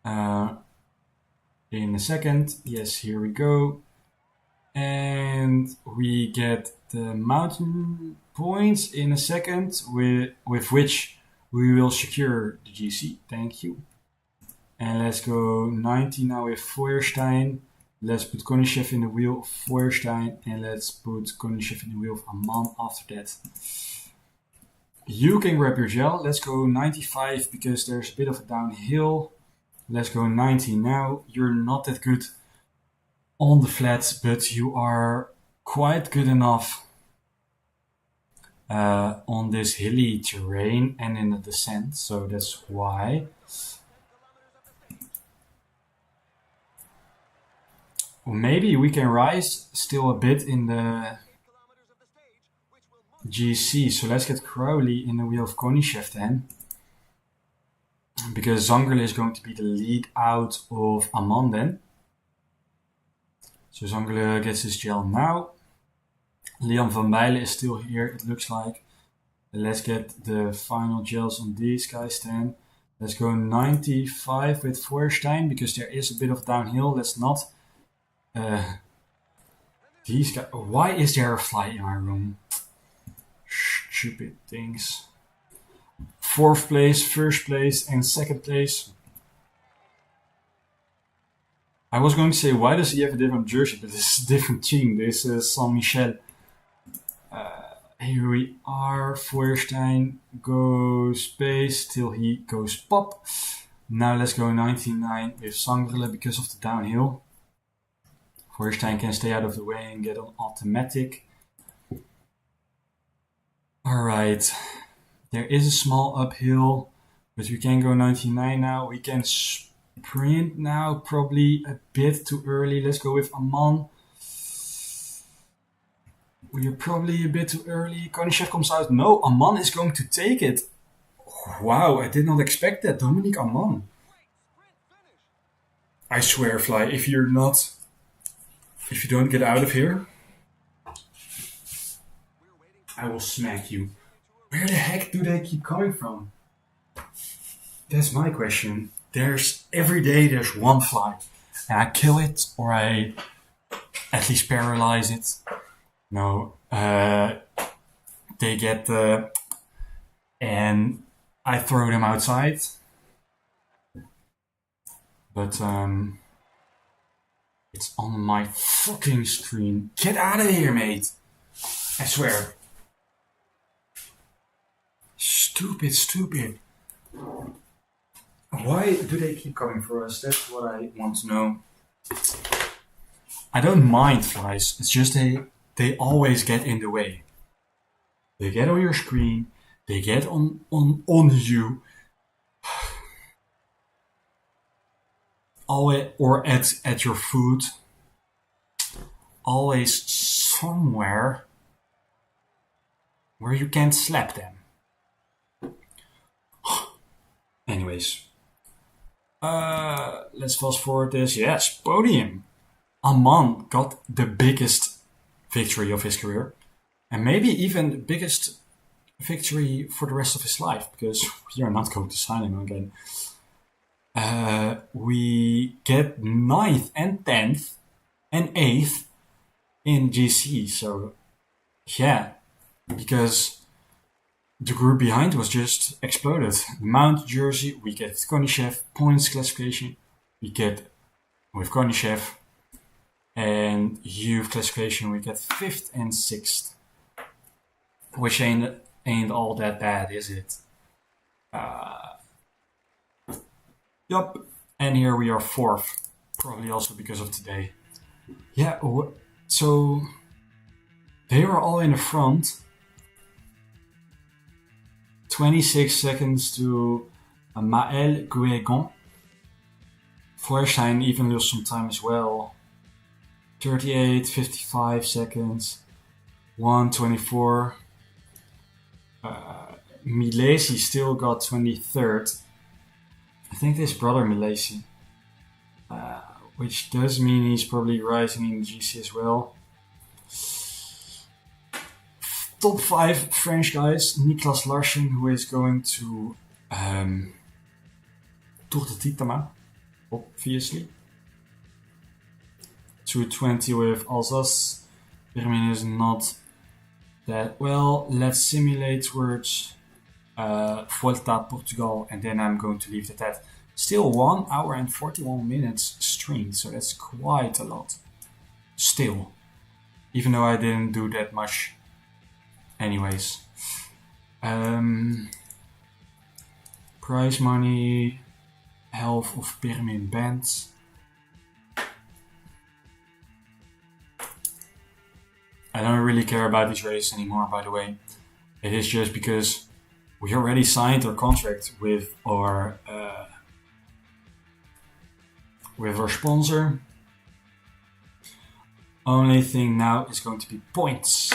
in a second. Yes, here we go. And we get the mountain points in a second, with which we will secure the GC. Thank you. And let's go 90 now with Feuerstein. Let's put Konishev in the wheel of Feuerstein, and let's put Konishev in the wheel of Aman after that. You can grab your gel. Let's go 95 because there's a bit of a downhill. Let's go 90 now. You're not that good on the flats, but you are quite good enough on this hilly terrain and in the descent, so that's why. Well, maybe we can rise still a bit in the GC, so let's get Crowley in the wheel of Konishev then, because Zangerle is going to be the lead out of Aman then. So Zangerle gets his gel now. Leon van Bijlen is still here, it looks like. Let's get the final gels on these guys then. Let's go 95 with Feuerstein, because there is a bit of downhill. Let's not... these guys... Why is there a fly in my room? Stupid things. 4th place, 1st place and 2nd place. I was going to say, why does he have a different jersey? But this is a different team. This is Saint-Michel. Here we are. Feuerstein goes space till he goes pop. Now let's go 99 with Zangerle because of the downhill. Feuerstein can stay out of the way and get on automatic. Alright. There is a small uphill, but we can go 99 now. We can sprint now, probably a bit too early. Let's go with Aman. We are probably a bit too early. Konishev comes out. No, Aman is going to take it. Wow, I did not expect that. Dominique Aman. I swear, Fly, if you don't get out of here, I will smack you. Where the heck do they keep coming from? That's my question. Every day there's one fly. And I kill it, or I at least paralyze it. No, they get and I throw them outside. But it's on my fucking screen. Get out of here, mate. I swear. Stupid. Why do they keep coming for us? That's what I want to know. I don't mind flies. It's just they always get in the way. They get on your screen, they get on you, always, or at your foot, always somewhere where you can't slap them. Anyways, let's fast forward this. Yes, podium. A man got the biggest victory of his career, and maybe even the biggest victory for the rest of his life, because we are not going to sign him again. We get 9th and 10th and 8th in GC, so yeah, because the group behind was just exploded. Mount Jersey, we get Konishev, points classification, we get with Konishev, and youth classification we get 5th and 6th, which ain't all that bad, is it? Yup, and here we are 4th, probably also because of today. Yeah, so they were all in the front. 26 seconds to Maël Guégon. Feuerstein even lost some time as well. 38, 55 seconds. 1:24. Milesi still got 23rd. I think this brother Milesi. Which does mean he's probably rising in the GC as well. Top 5 French guys. Niklas Larsen, who is going to Tour de Titama, obviously. 220 with Alsace. Firmin is not that well. Let's simulate towards Volta, Portugal, and then I'm going to leave it at that. Still 1 hour and 41 minutes streamed, so that's quite a lot. Still. Even though I didn't do that much. Anyways. Prize money. Health of Pirmin Band. I don't really care about these races anymore, by the way. It is just because we already signed our contract with our sponsor. Only thing now is going to be points.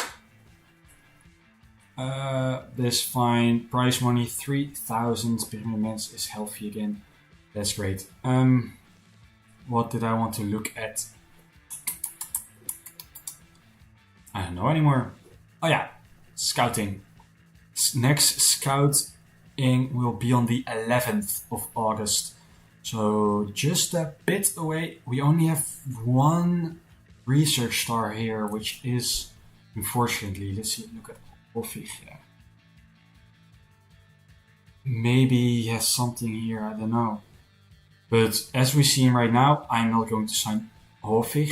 That's fine. Prize money 3,000 Pyramid is healthy again. That's great. What did I want to look at? I don't know anymore. Oh yeah, scouting. Next scouting will be on the 11th of August. So just a bit away. We only have one research star here, which is, unfortunately, let's see, look at Hoffig. Yeah. Maybe he has something here, I don't know. But as we see him right now, I'm not going to sign Hoffig.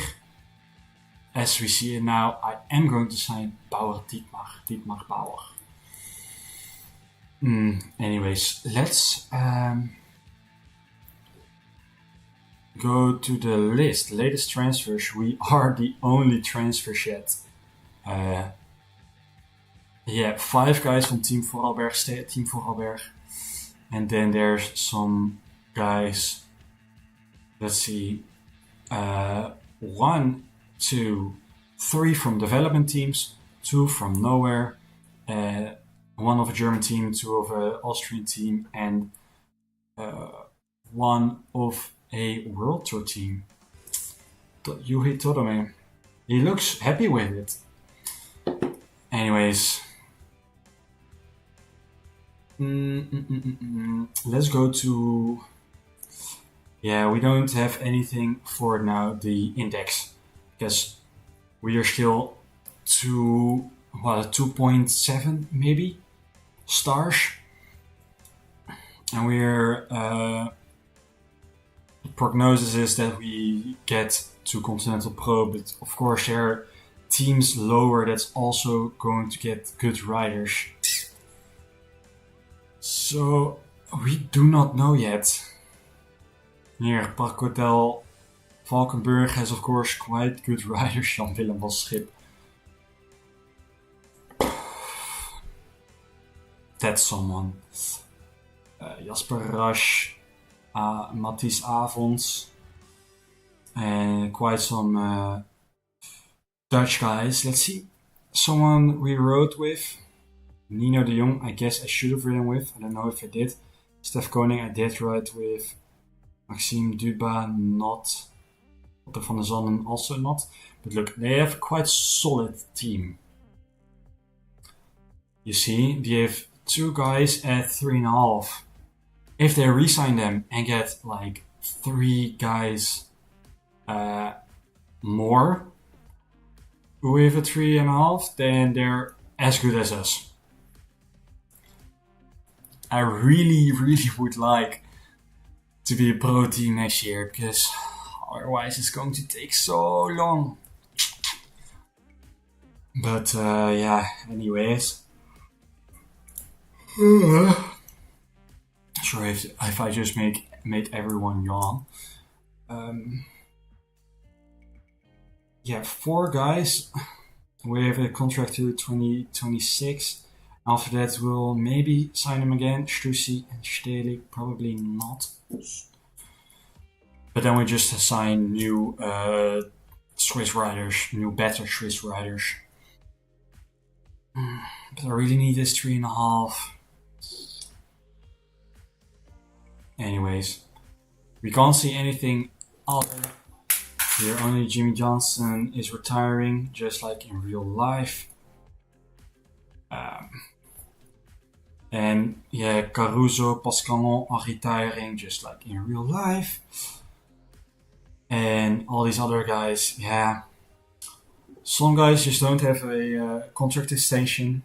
As we see it now, I am going to sign Dietmar Bauer. Anyways, let's go to the list. Latest transfers. We are the only transfers yet. 5 guys from Team Vorarlberg stay at Team Vorarlberg. And then there's some guys. Let's see. 1, 2, 3 from development teams, 2 from nowhere, 1 of a German team, 2 of an Austrian team, and 1 of a World Tour team. Yuhi Todome. He looks happy with it. Anyways. Let's go to... Yeah, we don't have anything for now, the index. Because we are still 2.7 maybe stars. And we're... the prognosis is that we get to Continental Pro, but of course there are teams lower that's also going to get good riders. So we do not know yet. Here, Park Hotel Valkenburg has of course quite good riders. Jan Willem van Schip. That's someone. Jasper Rush, Matthijs Avonds, and quite some Dutch guys. Let's see. Someone we rode with. Nino de Jong, I guess I should have ridden with. I don't know if I did. Stef Koning, I did ride with. Maxime Duba, not. Otto van der Zonnen, also not. But look, they have a quite solid team. You see, they have two guys at 3.5. If they resign them and get like 3 guys more with a 3.5, then they're as good as us. I really, really would like to be a pro team next year, because otherwise it's going to take so long. But yeah, anyways. Sorry if I just made everyone yawn. Yeah, 4 guys. We have a contract to 2026. After that, we'll maybe sign them again. Strussi and Stelig, probably not. But then we just assign new Swiss riders, new better Swiss riders. But I really need this 3.5. Anyways, we can't see anything other. Here only Jimmy Johnson is retiring, just like in real life. And yeah, Caruso, Pascalon are retiring, just like in real life. And all these other guys, yeah. Some guys just don't have a contract extension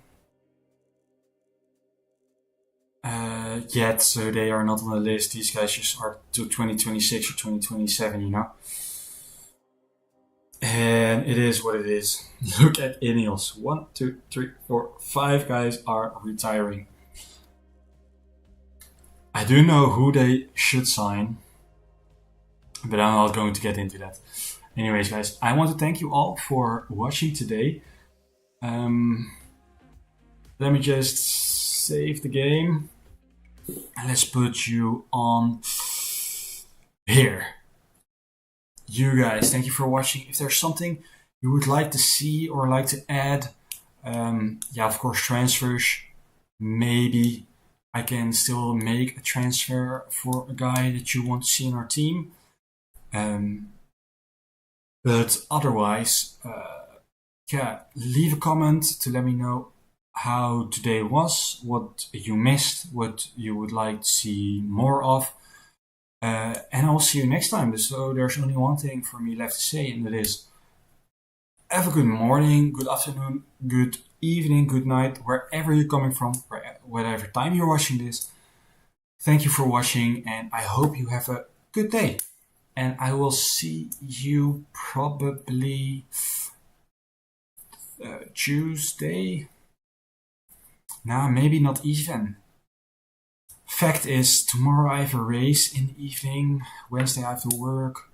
yet, so they are not on the list. These guys just are to 2026 or 2027, you know. And it is what it is. Look at Ineos. 1, 2, 3, 4, 5 guys are retiring. I do know who they should sign, but I'm not going to get into that. Anyways, guys, I want to thank you all for watching today. Let me just save the game. And let's put you on here. You guys, thank you for watching. If there's something you would like to see or like to add, yeah, of course, transfers. Maybe I can still make a transfer for a guy that you want to see in our team. But otherwise, yeah, leave a comment to let me know how today was, what you missed, what you would like to see more of. And I'll see you next time. So there's only one thing for me left to say, and that is have a good morning, good afternoon, good evening, good night, wherever you're coming from, whatever time you're watching this. Thank you for watching, and I hope you have a good day. And I will see you probably Tuesday. Nah, maybe not even. Fact is, tomorrow I have a race in the evening. Wednesday I have to work.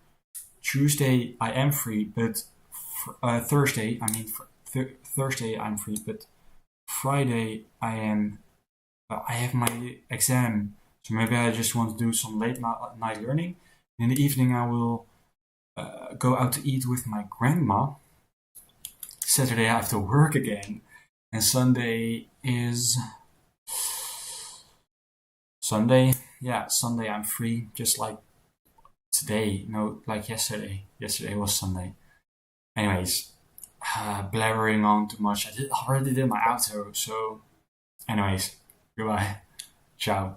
Tuesday I am free, but Thursday, Thursday I'm free, but Friday I have my exam. So maybe I just want to do some late night learning. In the evening I will go out to eat with my grandma. Saturday I have to work again. And Sunday is... Sunday I'm free, just like today. No, like yesterday. Yesterday was Sunday. Anyways, blabbering on too much. I already did my outro, so... Anyways, goodbye. Ciao.